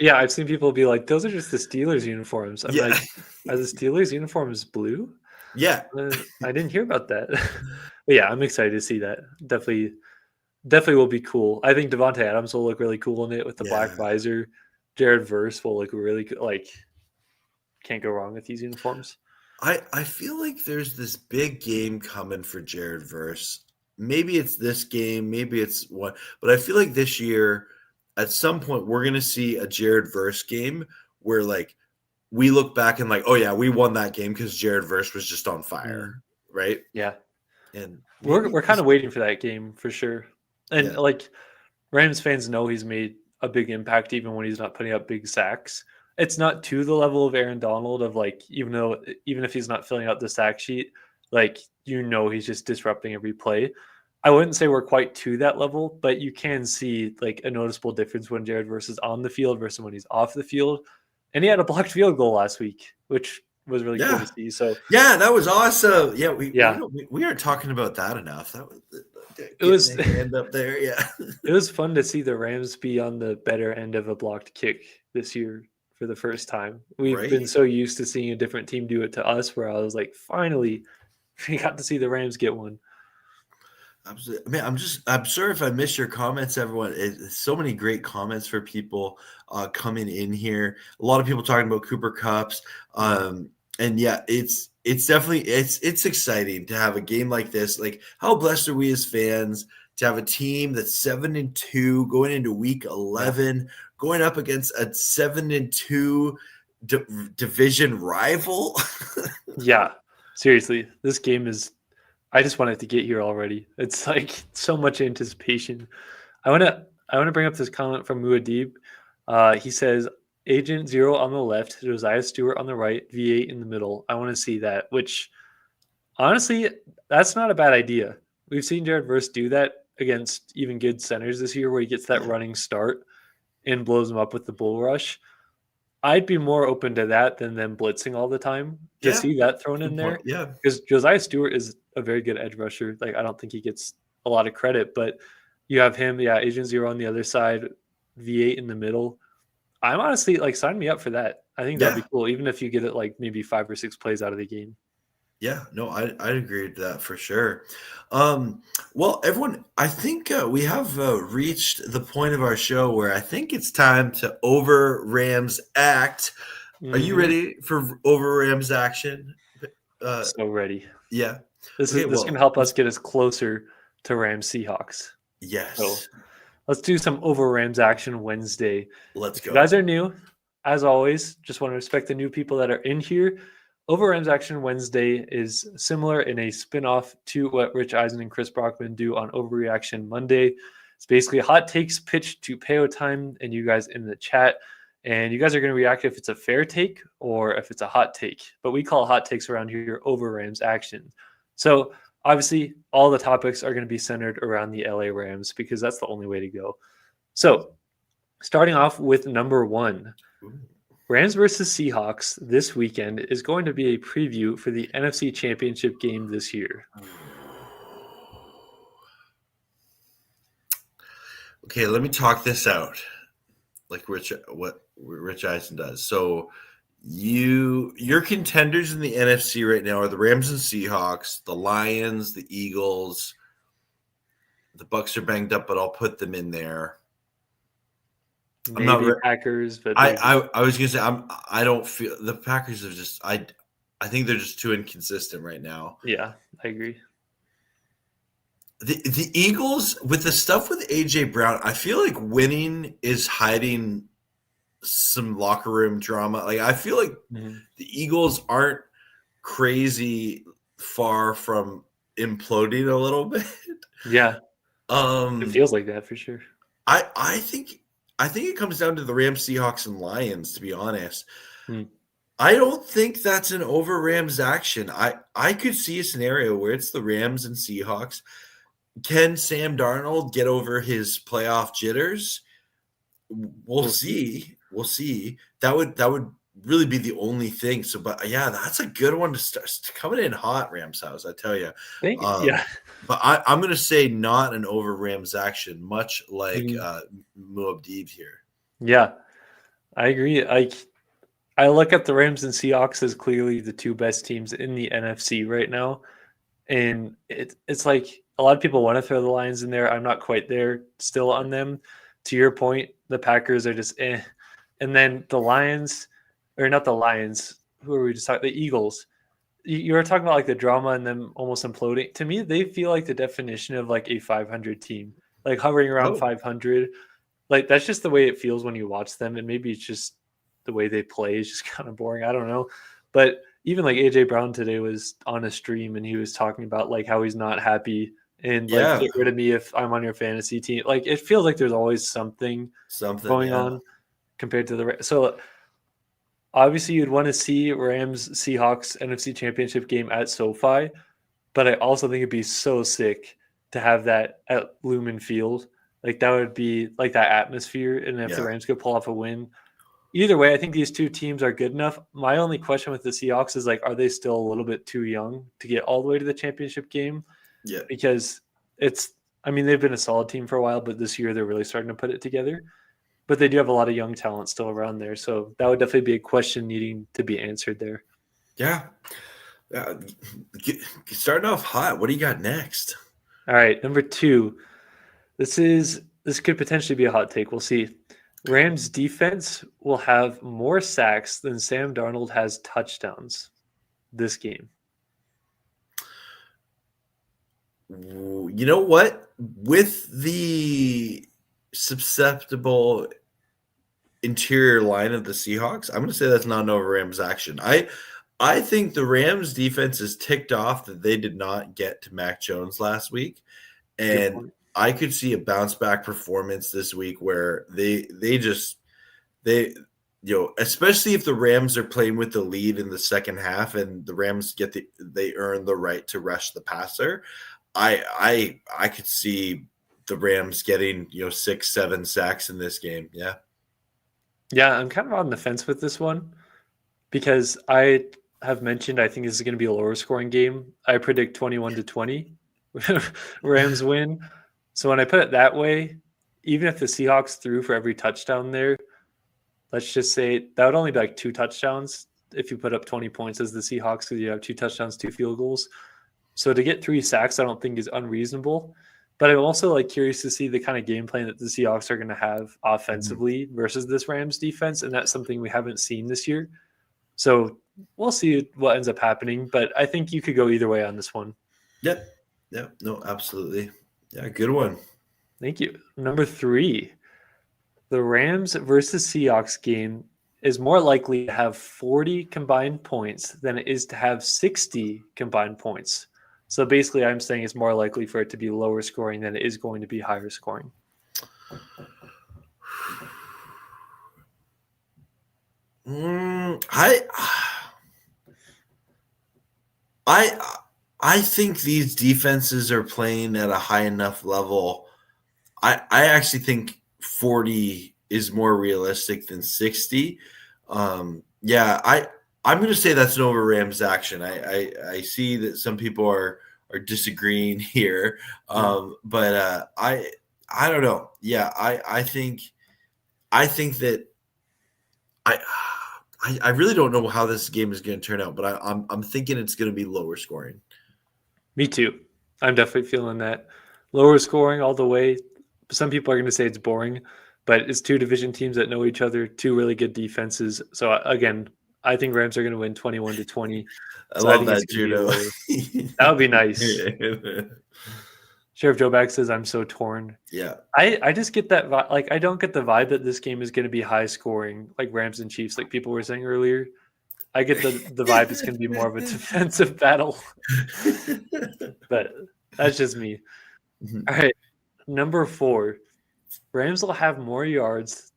Yeah, I've seen people be like, those are just the Steelers uniforms. I'm like, are the Steelers uniforms blue? Yeah. I didn't hear about that. But yeah, I'm excited to see that. Definitely will be cool. I think Davante Adams will look really cool in it with the black visor. Jared Verse will look really good. Like, can't go wrong with these uniforms. I feel like there's this big game coming for Jared Verse. Maybe it's this game, maybe it's what, but I feel like this year, at some point, we're going to see a Jared Verse game where, like, we look back and, like, oh, yeah, we won that game because Jared Verse was just on fire, right? Yeah. And we're kind of waiting for that game for sure. And, like, Rams fans know he's made a big impact even when he's not putting up big sacks. It's not to the level of Aaron Donald of, like, even if he's not filling out the sack sheet, like, he's just disrupting every play. I wouldn't say we're quite to that level, but you can see like a noticeable difference when Jared Verse is on the field versus when he's off the field. And he had a blocked field goal last week, which was really cool to see. So that was awesome. Yeah, we aren't talking about that enough. It was end up there. Yeah, it was fun to see the Rams be on the better end of a blocked kick this year for the first time. We've been so used to seeing a different team do it to us, where I was like, finally, we got to see the Rams get one. Absolutely. I mean, I'm sorry if I missed your comments, everyone. So many great comments for people coming in here. A lot of people talking about Cooper Kupps. And yeah, it's definitely, it's exciting to have a game like this. Like, how blessed are we as fans to have a team that's 7-2 going into week 11, going up against a 7-2 division rival? Yeah, seriously, this game is, I just want it to get here already. It's like so much anticipation. I want to bring up this comment from Muad'Dib. He says, Agent 0 on the left, Josiah Stewart on the right, V8 in the middle. I want to see that, which honestly, that's not a bad idea. We've seen Jared Verse do that against even good centers this year where he gets that running start and blows them up with the bull rush. I'd be more open to that than them blitzing all the time to see that thrown in there. Yeah. Because Josiah Stewart is a very good edge rusher. Like, I don't think he gets a lot of credit, but you have him, Agent 0 on the other side, V8 in the middle. I'm honestly like, sign me up for that. I think that'd be cool, even if you get it like maybe 5 or 6 plays out of the game. Yeah, no, I'd agree with that for sure. Well, everyone, I think we have reached the point of our show where I think it's time to over Rams act. Are you ready for over Rams action? So ready. Yeah. This can help us get us closer to Rams Seahawks. Yes. So let's do some over Rams action Wednesday. Let's go. If you guys are new, as always, just want to respect the new people that are in here. Over Rams Action Wednesday is similar in a spinoff to what Rich Eisen and Chris Brockman do on Overreaction Monday. It's basically hot takes pitched to Peo time and you guys in the chat. And you guys are going to react if it's a fair take or if it's a hot take. But we call hot takes around here over Rams Action. So Obviously, all the topics are going to be centered around the LA Rams because that's the only way to go. So, starting off with number 1, Rams versus Seahawks this weekend is going to be a preview for the NFC Championship game this year. Okay, let me talk this out, like what Rich Eisen does. So, your contenders in the NFC right now are the Rams and Seahawks, the Lions, the Eagles. The Bucks are banged up, but I'll put them in there. Maybe Packers, but I was gonna say I don't feel the Packers are just I think they're just too inconsistent right now. Yeah, I agree. The Eagles, with the stuff with AJ Brown, I feel like winning is hiding some locker room drama. Like I feel like the Eagles aren't crazy far from imploding a little bit. Yeah. It feels like that for sure. I think it comes down to the Rams, Seahawks, and Lions, to be honest. I don't think that's an over Rams action. I could see a scenario where it's the Rams and Seahawks. Can Sam Darnold get over his playoff jitters? We'll see. We'll see. That would really be the only thing. So, but yeah, that's a good one to start coming in hot. Rams house, I tell you. Yeah. But I'm going to say not an over Rams action, much like Muabdib here. Yeah, I agree. I look at the Rams and Seahawks as clearly the two best teams in the NFC right now. And it's like a lot of people want to throw the Lions in there. I'm not quite there still on them. To your point, the Packers are just eh. And then the Lions, or not the Lions, who are we just talking? The Eagles. You were talking about like the drama and them almost imploding. To me, they feel like the definition of like a 500 team, like hovering around 500. Like that's just the way it feels when you watch them. And maybe it's just the way they play is just kind of boring. I don't know. But even like AJ Brown today was on a stream and he was talking about like how he's not happy and like get rid of me if I'm on your fantasy team. Like it feels like there's always something going on compared to the so obviously you'd want to see Rams Seahawks NFC Championship game at SoFi, but I also think it'd be so sick to have that at Lumen Field. Like that would be like that atmosphere, and if the Rams could pull off a win. Either way, I think these two teams are good enough. My only question with the Seahawks is like, are they still a little bit too young to get all the way to the championship game? Yeah. Because they've been a solid team for a while, but this year they're really starting to put it together. But they do have a lot of young talent still around there. So that would definitely be a question needing to be answered there. Yeah. Starting off hot. What do you got next? All right. Number 2. This could potentially be a hot take. We'll see. Rams defense will have more sacks than Sam Darnold has touchdowns this game. You know what? With the susceptible interior line of the Seahawks, I'm going to say that's not an over Rams action. I think the Rams defense is ticked off that they did not get to Mac Jones last week. And I could see a bounce back performance this week where they especially if the Rams are playing with the lead in the second half and the Rams they earn the right to rush the passer. I could see the Rams getting 6-7 sacks in this game. Yeah. Yeah, I'm kind of on the fence with this one because I have mentioned I think this is going to be a lower scoring game. I predict 21-20 Rams win. So when I put it that way, even if the Seahawks threw for every touchdown there, let's just say that would only be like 2 touchdowns if you put up 20 points as the Seahawks because you have 2 touchdowns, 2 field goals. So to get 3 sacks, I don't think is unreasonable. But I'm also like curious to see the kind of game plan that the Seahawks are going to have offensively versus this Rams defense, and that's something we haven't seen this year. So we'll see what ends up happening, but I think you could go either way on this one. Yep. No, absolutely. Yeah, good one. Thank you. Number 3, the Rams versus Seahawks game is more likely to have 40 combined points than it is to have 60 combined points. So basically, I'm saying it's more likely for it to be lower scoring than it is going to be higher scoring. I think these defenses are playing at a high enough level. I actually think 40 is more realistic than 60. Yeah, I'm going to say that's an over Rams action. I see that some people are disagreeing here, but I don't know. Yeah, I think that I. I really don't know how this game is going to turn out, but I'm thinking it's going to be lower scoring. Me too. I'm definitely feeling that. Lower scoring all the way. Some people are going to say it's boring, but it's two division teams that know each other, two really good defenses. So again, I think Rams are going to win 21-20. I So I love think it's that, going to be a Judo. lower. That would be nice. Sheriff Joe Bag says, I'm so torn. Yeah. I just get that vibe. Like, I don't get the vibe that this game is going to be high scoring, like Rams and Chiefs, like people were saying earlier. I get the vibe it's going to be more of a defensive battle. But that's just me. All right. Number 4. Rams will have more yards.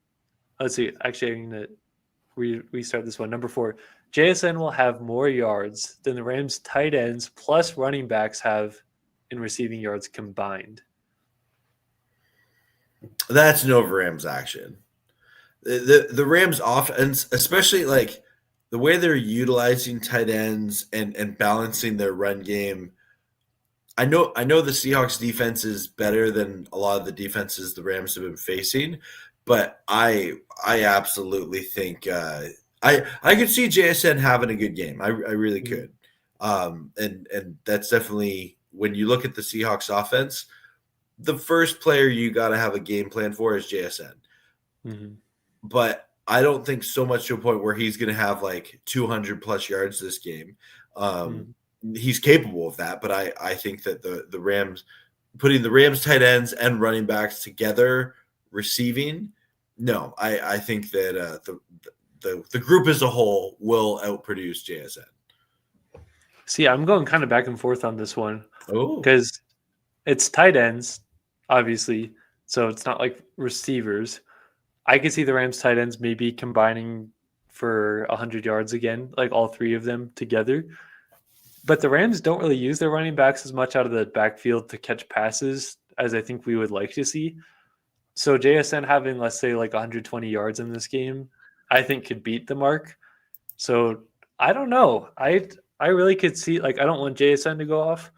Let's see. Actually, I'm going to restart this one. Number 4. JSN will have more yards than the Rams tight ends plus running backs have in receiving yards combined. That's an over Rams action. The Rams offense, especially like the way they're utilizing tight ends and balancing their run game. I know the Seahawks defense is better than a lot of the defenses the Rams have been facing, but I absolutely think I could see JSN having a good game. I really could. And that's definitely when you look at the Seahawks offense, the first player you got to have a game plan for is JSN. Mm-hmm. But I don't think so much to a point where he's going to have like 200 plus yards this game. He's capable of that, but I think that the Rams, putting the Rams tight ends and running backs together receiving, no, I think that the group as a whole will outproduce JSN. See, I'm going kind of back and forth on this one Oh, because it's tight ends, obviously, so it's not like receivers. I could see the Rams tight ends maybe combining for 100 yards again, like all three of them together. But the Rams don't really use their running backs as much out of the backfield to catch passes as I think we would like to see. So JSN having, let's say, like 120 yards in this game, I think could beat the mark. So I don't know. I really could see, like, I don't want JSN to go off,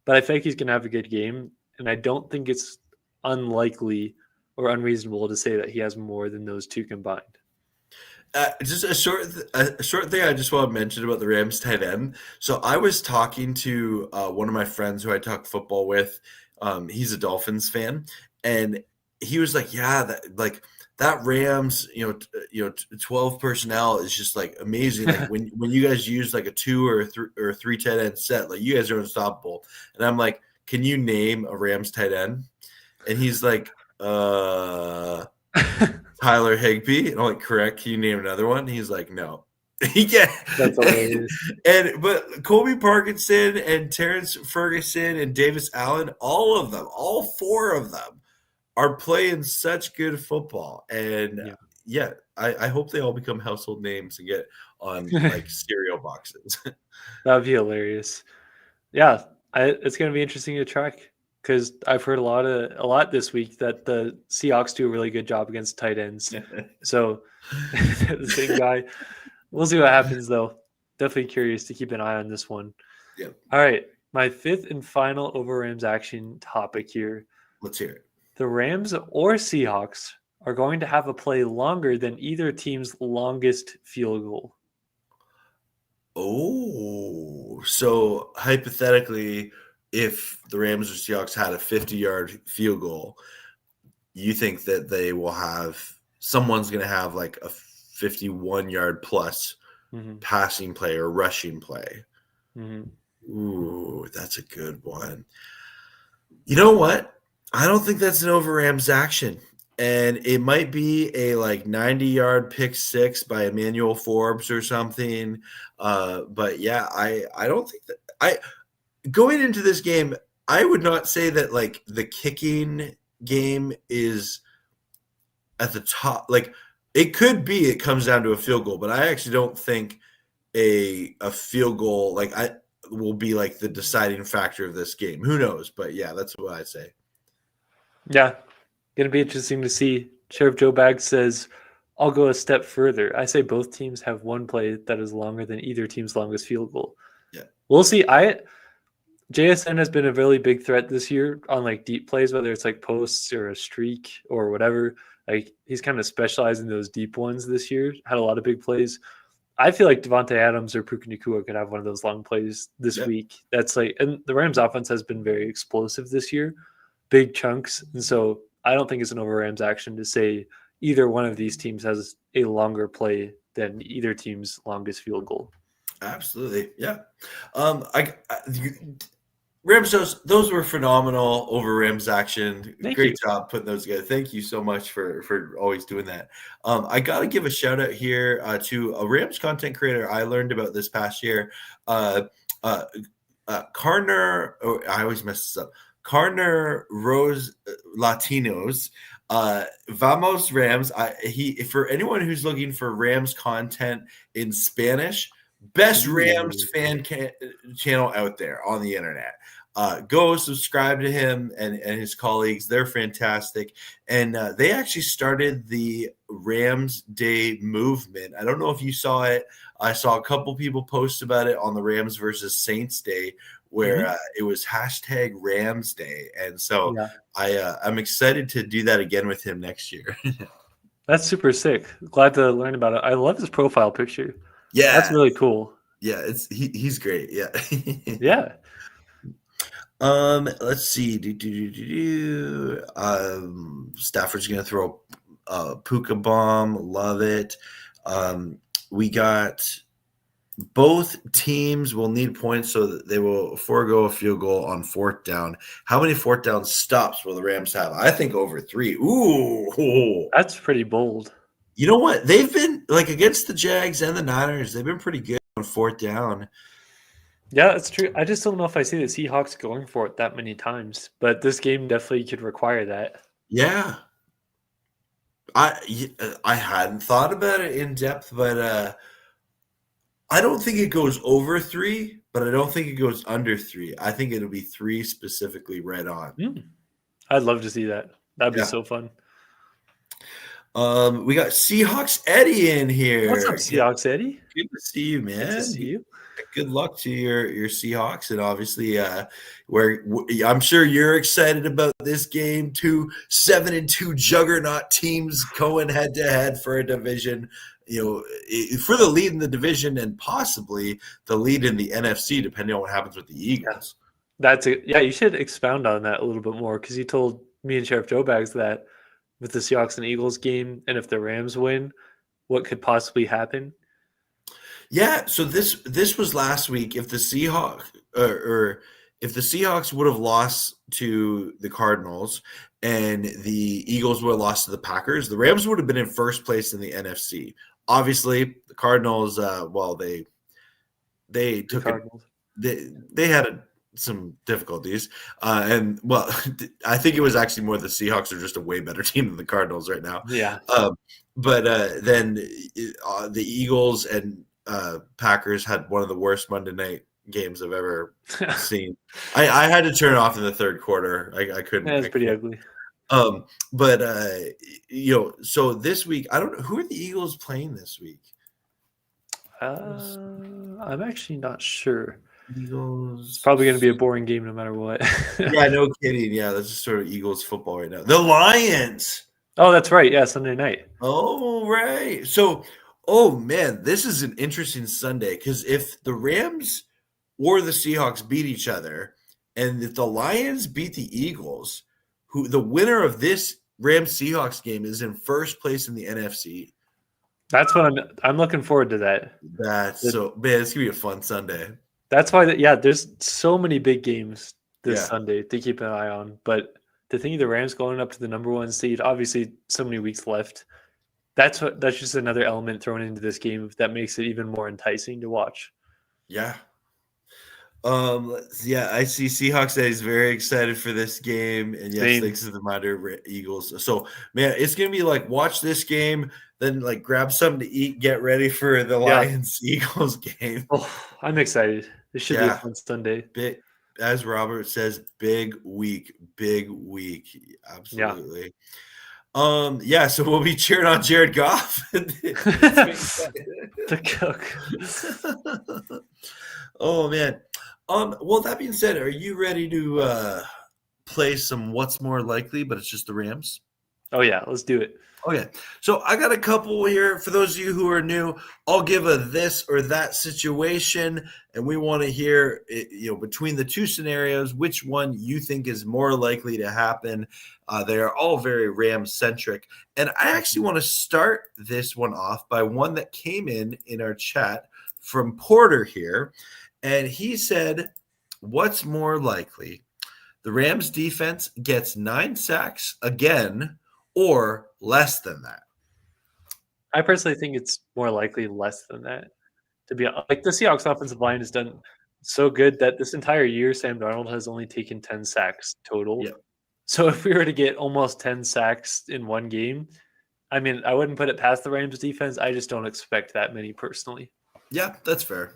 but I think he's going to have a good game. And I don't think it's unlikely or unreasonable to say that he has more than those two combined. just a short thing I just want to mention about the Rams tight end. So I was talking to one of my friends who I talk football with. He's a Dolphins fan, and he was like, "Yeah, that Rams, 12 personnel is just like amazing. Like when you guys use like a 2 or 3 tight end set, like you guys are unstoppable." And I'm like, "Can you name a Rams tight end?" And he's like, Tyler Higbee. And I'm like, correct. Can you name another one? He's like, no. Yeah. That's hilarious. But Kobe Parkinson and Terrence Ferguson and Davis Allen, all of them, all 4 of them are playing such good football. And I hope they all become household names and get on like cereal boxes. That'd be hilarious. Yeah, it's going to be interesting to track because I've heard a lot this week that the Seahawks do a really good job against tight ends. So the same guy. We'll see what happens though. Definitely curious to keep an eye on this one. Yeah. All right, my 5th and final over Rams action topic here. Let's hear it. The Rams or Seahawks are going to have a play longer than either team's longest field goal. Oh, so hypothetically, if the Rams or Seahawks had a 50-yard field goal, you think that they will have someone's going to have like a 51-yard plus passing play or rushing play. Ooh, that's a good one. You know what? I don't think that's an over Rams action. And it might be a like 90-yard pick 6 by Emmanuel Forbes or something. But yeah, I don't think that going into this game, I would not say that like the kicking game is at the top. Like it could be, it comes down to a field goal, but I actually don't think a field goal, like will be like the deciding factor of this game. Who knows? But yeah, that's what I say. Yeah, going to be interesting to see. Sheriff Joe Bag says, I'll go a step further. I say both teams have one play that is longer than either team's longest field goal. Yeah. We'll see. JSN has been a really big threat this year on like deep plays, whether it's like posts or a streak or whatever. Like he's kind of specialized in those deep ones this year. Had a lot of big plays. I feel like Davante Adams or Puka Nacua could have one of those long plays this week. That's like, and the Rams offense has been very explosive this year, big chunks. And so I don't think it's an over Rams action to say either one of these teams has a longer play than either team's longest field goal. Absolutely. Yeah. Rams, those were phenomenal over Rams action. Great job putting those together. Thank you so much for always doing that. I got to give a shout out here to a Rams content creator I learned about this past year. Carner, I always mess this up. Carner Rose Latinos. Vamos Rams. For anyone who's looking for Rams content in Spanish, best Rams fan channel out there on the internet. Go subscribe to him and his colleagues. They're fantastic. And they actually started the Rams Day movement. I don't know if you saw it. I saw a couple people post about it on the Rams versus Saints Day, where it was hashtag Rams Day. And so I'm excited to do that again with him next year. That's super sick. Glad to learn about it. I love his profile picture. Yeah. That's really cool. Yeah, he's great. Yeah. Yeah. Let's see. Stafford's gonna throw a Puka bomb. Love it. We got both teams will need points, so that they will forego a field goal on fourth down. How many fourth down stops will the Rams have? I think over 3. Ooh, that's pretty bold. You know what? They've been like against the Jags and the Niners. They've been pretty good on fourth down. Yeah, that's true. I just don't know if I see the Seahawks going for it that many times, but this game definitely could require that. Yeah. I hadn't thought about it in depth, but I don't think it goes over 3, but I don't think it goes under 3. I think it'll be 3 specifically right on. I'd love to see that. That'd be so fun. We got Seahawks Eddie in here. What's up, Seahawks Eddie? Good to see you, man. Good to see you. Good luck to your Seahawks, and obviously, where I'm sure you're excited about this game. 2 7-2 juggernaut teams going head to head for a division. For the lead in the division and possibly the lead in the NFC, depending on what happens with the Eagles. You should expound on that a little bit more, because you told me and Sheriff Joe Bags that with the Seahawks and Eagles game, and if the Rams win, what could possibly happen? Yeah, so this was last week. If the Seahawks if the Seahawks would have lost to the Cardinals and the Eagles would have lost to the Packers, the Rams would have been in first place in the NFC. Obviously, the Cardinals, they took they had some difficulties, and I think it was actually more the Seahawks are just a way better team than the Cardinals right now. Yeah, but then the Eagles and Packers had one of the worst Monday night games I've ever seen. I had to turn it off in the third quarter. I couldn't. That's pretty ugly. So this week, I don't know who are the Eagles playing this week. I'm actually not sure. Eagles. It's probably going to be a boring game no matter what. Yeah, no kidding. Yeah, that's just sort of Eagles football right now. The Lions. Oh, that's right. Yeah, Sunday night. Oh, right. So. Oh, man, this is an interesting Sunday, because if the Rams or the Seahawks beat each other, and if the Lions beat the Eagles, the winner of this Rams-Seahawks game is in first place in the NFC. That's what I'm looking forward to that. It's going to be a fun Sunday. That's why, there's so many big games this Sunday to keep an eye on. But to think of the Rams going up to the number 1 seed, obviously so many weeks left. That's just another element thrown into this game that makes it even more enticing to watch. Yeah. I see Seahawks that is very excited for this game, and yes, thanks to the Mighty Eagles. So, man, it's gonna be like watch this game, then like grab something to eat, get ready for the Lions Eagles game. Oh, I'm excited. This should be a fun Sunday. Big, as Robert says, big week. Absolutely. Yeah. So we'll be cheering on Jared Goff. The cook. Oh man. Well, that being said, are you ready to play some What's More Likely, but it's just the Rams? Oh yeah, let's do it. Okay, so I got a couple here. For those of you who are new, I'll give a this or that situation, and we want to hear, between the two scenarios, which one you think is more likely to happen. They are all very Rams-centric, and I actually want to start this one off by one that came in our chat from Porter here, and he said, what's more likely? The Rams defense gets 9 sacks again, or less than that? I personally think it's more likely less than that. To be like, the Seahawks offensive line has done so good that this entire year, Sam Darnold has only taken 10 sacks total. Yep. So if we were to get almost 10 sacks in one game, I mean, I wouldn't put it past the Rams defense. I just don't expect that many personally. Yeah, that's fair.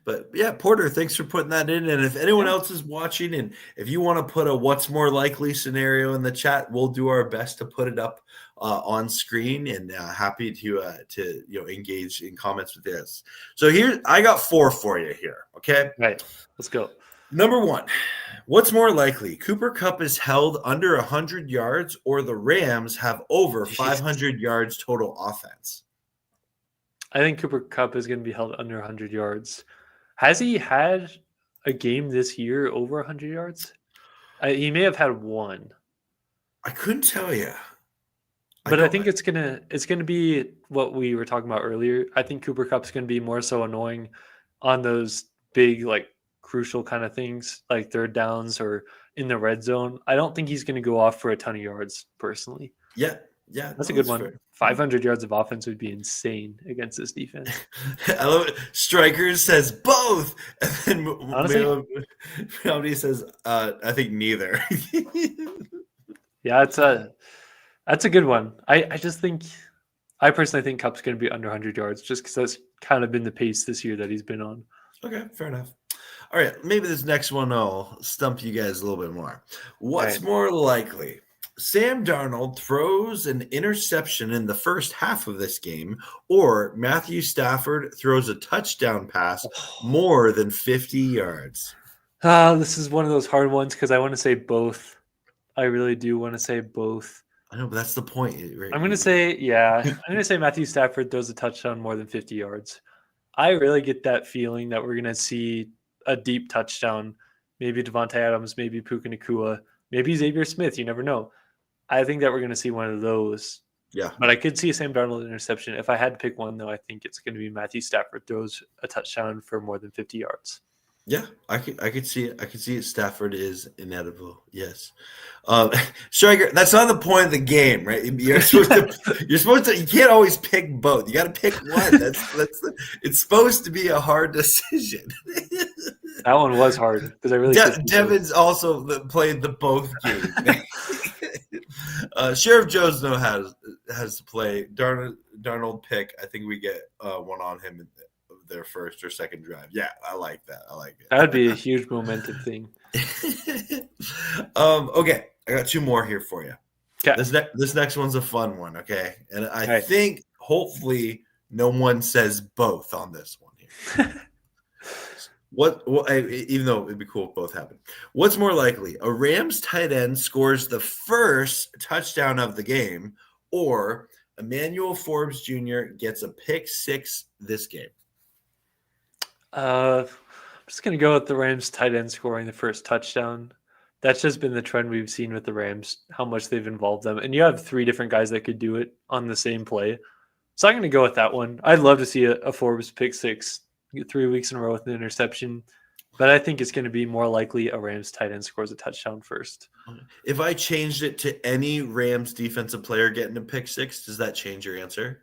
But yeah, Porter, thanks for putting that in. And if anyone else is watching, and if you want to put a what's more likely scenario in the chat, we'll do our best to put it up on screen, and happy to engage in comments with this. So here, I got 4 for you here. Okay. Right. Let's go. Number 1, what's more likely? Cooper Kupp is held under 100 yards, or the Rams have over 500 yards total offense? I think Cooper Kupp is going to be held under 100 yards. Has he had a game this year over 100 yards? He may have had one. I couldn't tell you. But I think it's gonna be what we were talking about earlier. I think Cooper Kupp's going to be more so annoying on those big, like, crucial kind of things, like third downs or in the red zone. I don't think he's going to go off for a ton of yards personally. Yeah, that's a good one. Fair. 500 yards of offense would be insane against this defense. I love it. Strikers says both, and then honestly, nobody says I think neither. Yeah, that's a good one. I personally think Kupp's going to be under 100 yards, just because that's kind of been the pace this year that he's been on. Okay, fair enough. All right, maybe this next one will stump you guys a little bit more. What's more likely? Sam Darnold throws an interception in the first half of this game, or Matthew Stafford throws a touchdown pass more than 50 yards? This is one of those hard ones because I want to say both. I really do want to say both. I know, but that's the point. Right? I'm going to say Matthew Stafford throws a touchdown more than 50 yards. I really get that feeling that we're going to see a deep touchdown. Maybe Davante Adams, maybe Puka Nacua, maybe Xavier Smith. You never know. I think that we're going to see one of those. Yeah. But I could see a Sam Darnold interception. If I had to pick one, though, I think it's going to be Matthew Stafford throws a touchdown for more than 50 yards. Yeah, I could see it. I could see it. Stafford is inedible. Yes. Striker, that's not the point of the game, right? You're supposed to. You can't always pick both. You got to pick one. It's supposed to be a hard decision. That one was hard because I really. Devin's also played the both game. Sheriff Joe's has to play Darnold pick. I think we get one on him in their first or second drive. Yeah, I like that. That would be a huge momentum thing. Okay, I got 2 more here for you. Okay. This next one's a fun one. Okay, and I think hopefully no one says both on this one here. Even though it'd be cool if both happen. What's more likely? A Rams tight end scores the first touchdown of the game, or Emmanuel Forbes Jr. gets a pick 6 this game? I'm just going to go with the Rams tight end scoring the first touchdown. That's just been the trend we've seen with the Rams, how much they've involved them. And you have 3 different guys that could do it on the same play. So I'm going to go with that one. I'd love to see a Forbes pick 6 3 weeks in a row with an interception. But I think it's going to be more likely a Rams tight end scores a touchdown first. If I changed it to any Rams defensive player getting a pick 6, does that change your answer?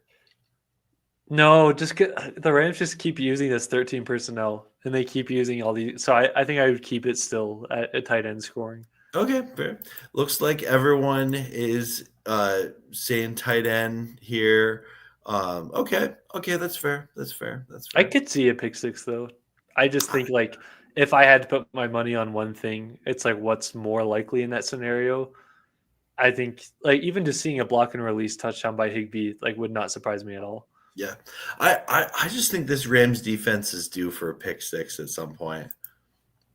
No, the Rams just keep using this 13 personnel, and they keep using all these. So I think I would keep it still at a tight end scoring. Okay, fair. Looks like everyone is saying tight end here. Okay, that's fair. I could see a pick 6 though. I just think like if I had to put my money on one thing, it's like what's more likely in that scenario. I think like even just seeing a block and release touchdown by Higbee like would not surprise me at all. Yeah. I just think this Rams defense is due for a pick six at some point.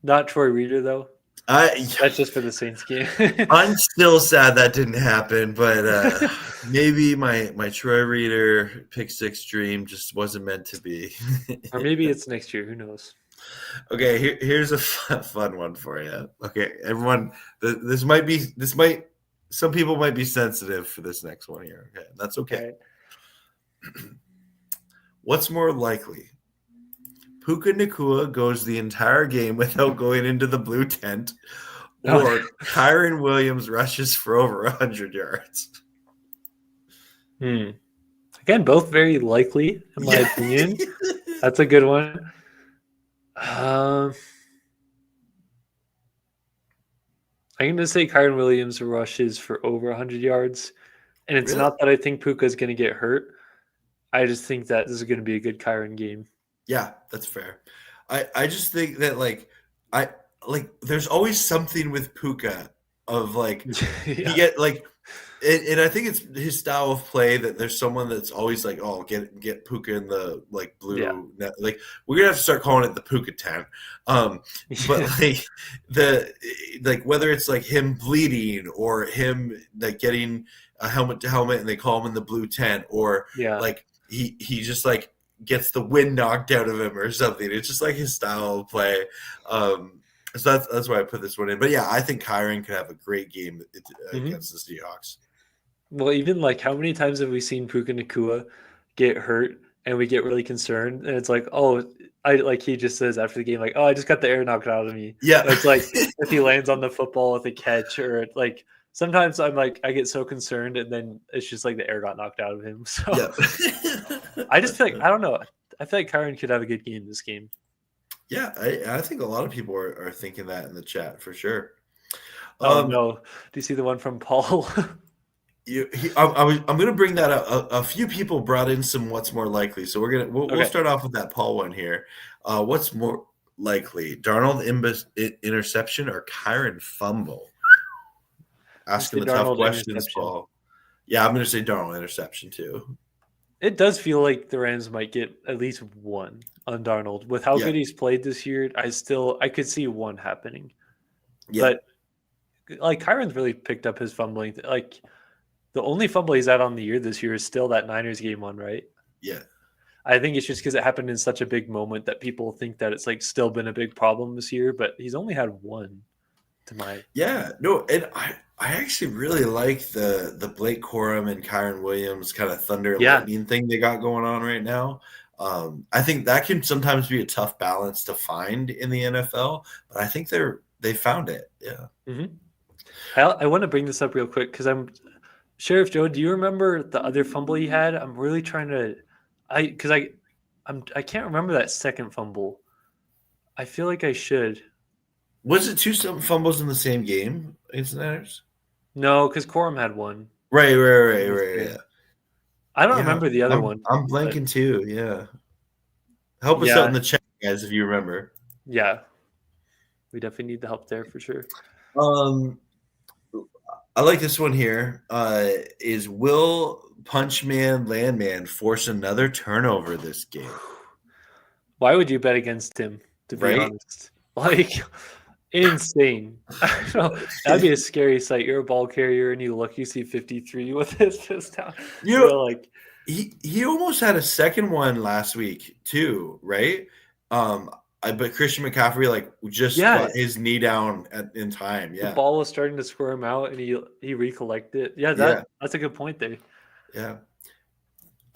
Not Troy Reader though. That's just for the Saints game. I'm still sad that didn't happen, but maybe my Troy Reader pick six dream just wasn't meant to be. Or maybe it's next year. Who knows? Okay, here's a fun one for you. Okay, everyone, some people might be sensitive for this next one here. Okay, that's okay. Right. What's more likely? Puka Nacua goes the entire game without going into the blue tent, or Kyren Williams rushes for over 100 yards. Again, both very likely, in my opinion. That's a good one. I'm going to say Kyren Williams rushes for over 100 yards. And it's not that I think Puka is going to get hurt. I just think that this is going to be a good Kyren game. Yeah, that's fair. I just think that there's always something with Puka of like he get like and I think it's his style of play that there's someone that's always like, oh, get Puka in the like blue net. Like we're gonna have to start calling it the Puka tent. But like whether it's like him bleeding or him like getting a helmet to helmet and they call him in the blue tent, or like he just like gets the wind knocked out of him or something. It's just like his style of play. So that's why I put this one in. But yeah, I think Kyren could have a great game against the Seahawks. Well, even like how many times have we seen Puka Nacua get hurt and we get really concerned? And it's like, oh, he just says after the game, like, oh, I just got the air knocked out of me. Yeah. And it's like if he lands on the football with a catch, or like sometimes I'm like, I get so concerned and then it's just like the air got knocked out of him. So I just feel like, I don't know. I feel like Kyren could have a good game this game. Yeah, I think a lot of people are thinking that in the chat for sure. Oh, no. Do you see the one from Paul? I'm going to bring that up. A few people brought in some what's more likely. So we'll start off with that Paul one here. What's more likely, Darnold interception or Kyren fumble? Asking the tough questions, Paul. Yeah, I'm going to say Darnold interception too. It does feel like the Rams might get at least one on Darnold. With how good he's played this year, I could see one happening. Yeah. But like Kyren's really picked up his fumbling. Like the only fumble he's had on the year this year is still that Niners game one, right? Yeah. I think it's just because it happened in such a big moment that people think that it's like still been a big problem this year, but he's only had one to my. Yeah, no, and I actually really like the Blake Corum and Kyren Williams kind of thunder and lightning thing they got going on right now. I think that can sometimes be a tough balance to find in the NFL, but I think they found it. Yeah. Mm-hmm. I want to bring this up real quick because Sheriff Joe, do you remember the other fumble he had? I'm really trying to I can't remember that second fumble. I feel like I should. Was it two fumbles in the same game against the Niners? No, because Corum had one. Right. Yeah. I don't remember the other one. I'm blanking too. Yeah. Help us out in the chat, guys, if you remember. Yeah. We definitely need the help there for sure. I like this one here. Is will Punchman Landman force another turnover this game? Why would you bet against him, to be honest? Like, insane. I don't know. That'd be a scary sight. You're a ball carrier and you see 53 with his fist down. Like he almost had a second one last week too, right? But Christian McCaffrey just got his knee down in time. Yeah, the ball was starting to squirm out, and he recollected. Yeah, that's a good point there. Yeah.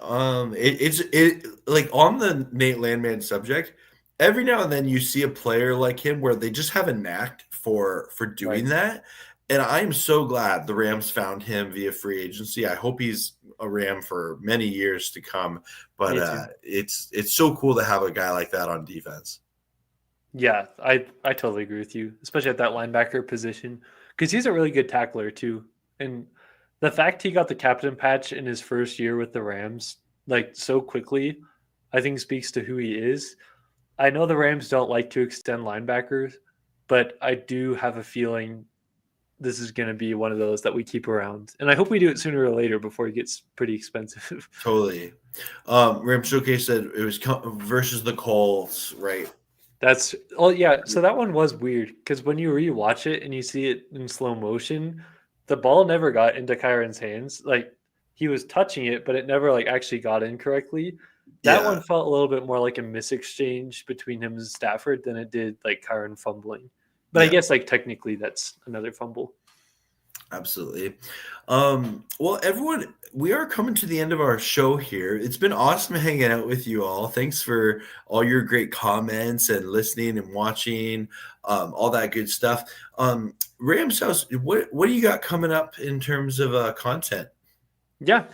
It like on the Nate Landman subject. Every now and then you see a player like him where they just have a knack for doing that. And I'm so glad the Rams found him via free agency. I hope he's a Ram for many years to come. But it's so cool to have a guy like that on defense. Yeah, I totally agree with you, especially at that linebacker position, because he's a really good tackler too. And the fact he got the captain patch in his first year with the Rams, like so quickly, I think speaks to who he is. I know the Rams don't like to extend linebackers, but I do have a feeling this is going to be one of those that we keep around. And I hope we do it sooner or later before it gets pretty expensive. Totally. Ram Showcase said it was versus the Colts, right? So that one was weird because when you rewatch it and you see it in slow motion, the ball never got into Kyron's hands. Like he was touching it, but it never like actually got in correctly. That one felt a little bit more like a misexchange between him and Stafford than it did like Kyron fumbling. But I guess like technically that's another fumble. Absolutely. Well, everyone, we are coming to the end of our show here. It's been awesome hanging out with you all. Thanks for all your great comments and listening and watching, all that good stuff. Rams House, what do you got coming up in terms of content? Yeah,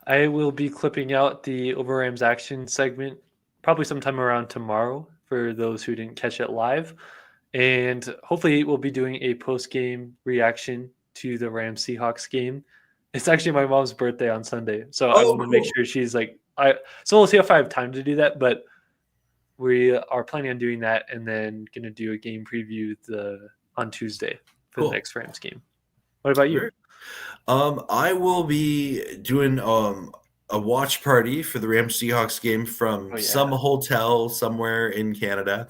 I will be clipping out the Over Rams action segment probably sometime around tomorrow for those who didn't catch it live. And hopefully we'll be doing a post-game reaction to the Rams Seahawks game. It's actually my mom's birthday on Sunday, so I want to make sure she's like so we'll see if I have time to do that, but we are planning on doing that and then going to do a game preview on Tuesday for the next Rams game. What about you? I will be doing a watch party for the Rams Seahawks game from some hotel somewhere in Canada.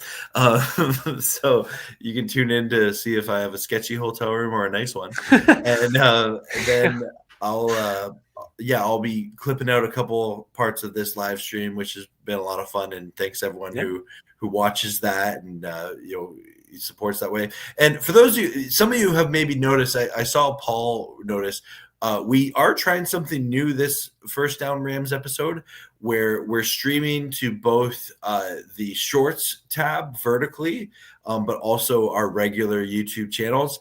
So you can tune in to see if I have a sketchy hotel room or a nice one. And then I'll be clipping out a couple parts of this live stream, which has been a lot of fun. And thanks everyone who watches that and supports that way. And for those of you, some of you have maybe noticed, I saw Paul notice, we are trying something new this First Down Rams episode where we're streaming to both the Shorts tab vertically, but also our regular YouTube channels.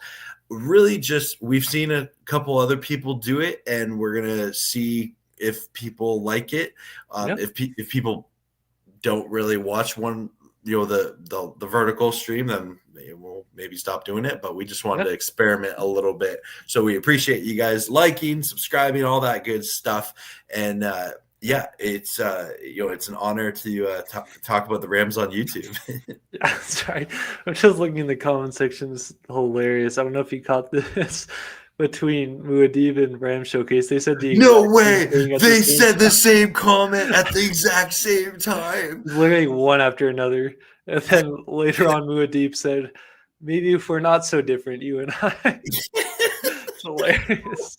Really just we've seen a couple other people do it, and we're going to see if people like it. If people don't really watch one, the vertical stream, then we'll maybe stop doing it, but we just wanted to experiment a little bit. So we appreciate you guys liking, subscribing, all that good stuff. And it's it's an honor to talk about the Rams on YouTube. Sorry, I'm just looking in the comment section. It's hilarious. I don't know if you caught this. Between Muad'Dib and Ram Showcase, they said no way. They said the same comment at the exact same time. Literally one after another. And then later on, Muad'Dib said, "Maybe if we're not so different, you and I." It's hilarious.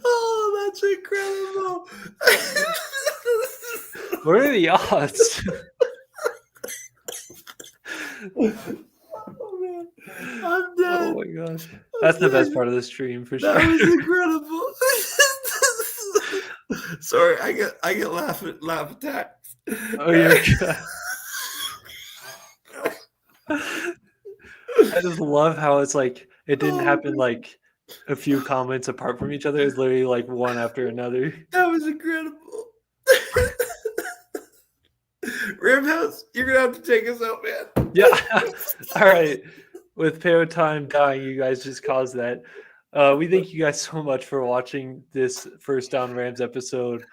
Oh, that's incredible. What are the odds? Oh man, I'm dead. Oh my gosh, that's the best part of the stream for sure. That was incredible. Sorry, I get laugh attacks. Oh, you're good. I just love how it's like it didn't happen like a few comments apart from each other. It's literally like one after another. That was incredible. Ramhouse, you're gonna have to take us out, man. Yeah. All right. With Peo Time dying, you guys just caused that. We thank you guys so much for watching this First Down Rams episode.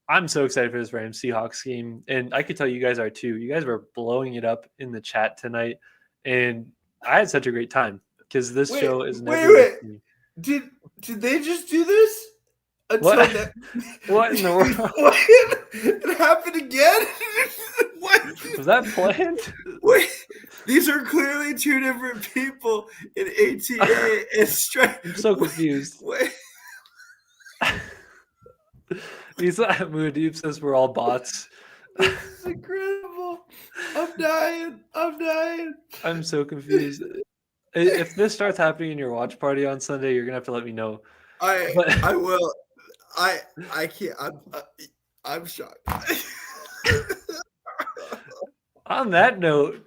I'm so excited for this Rams Seahawks game, and I could tell you guys are too. You guys were blowing it up in the chat tonight, and I had such a great time because this show is never. Wait. Did they just do this? What in the world? What? It happened again? What? Was that planned? Wait, these are clearly two different people in ATA and Strike. I'm so confused. Wait. Muad'Dib says we're all bots. This is incredible. I'm dying. I'm so confused. If this starts happening in your watch party on Sunday, you're gonna have to let me know. I will. I can't. I'm shocked. On that note,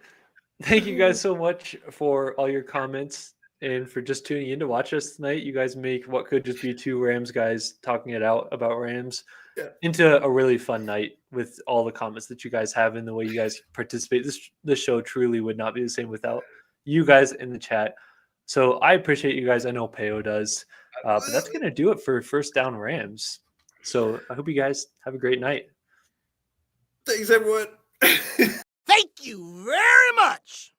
thank you guys so much for all your comments and for just tuning in to watch us tonight. You guys make what could just be two Rams guys talking it out about Rams into a really fun night with all the comments that you guys have and the way you guys participate. This show truly would not be the same without you guys in the chat. So I appreciate you guys. I know Peo does. But that's going to do it for First Down Rams. So I hope you guys have a great night. Thanks, everyone. Thank you very much.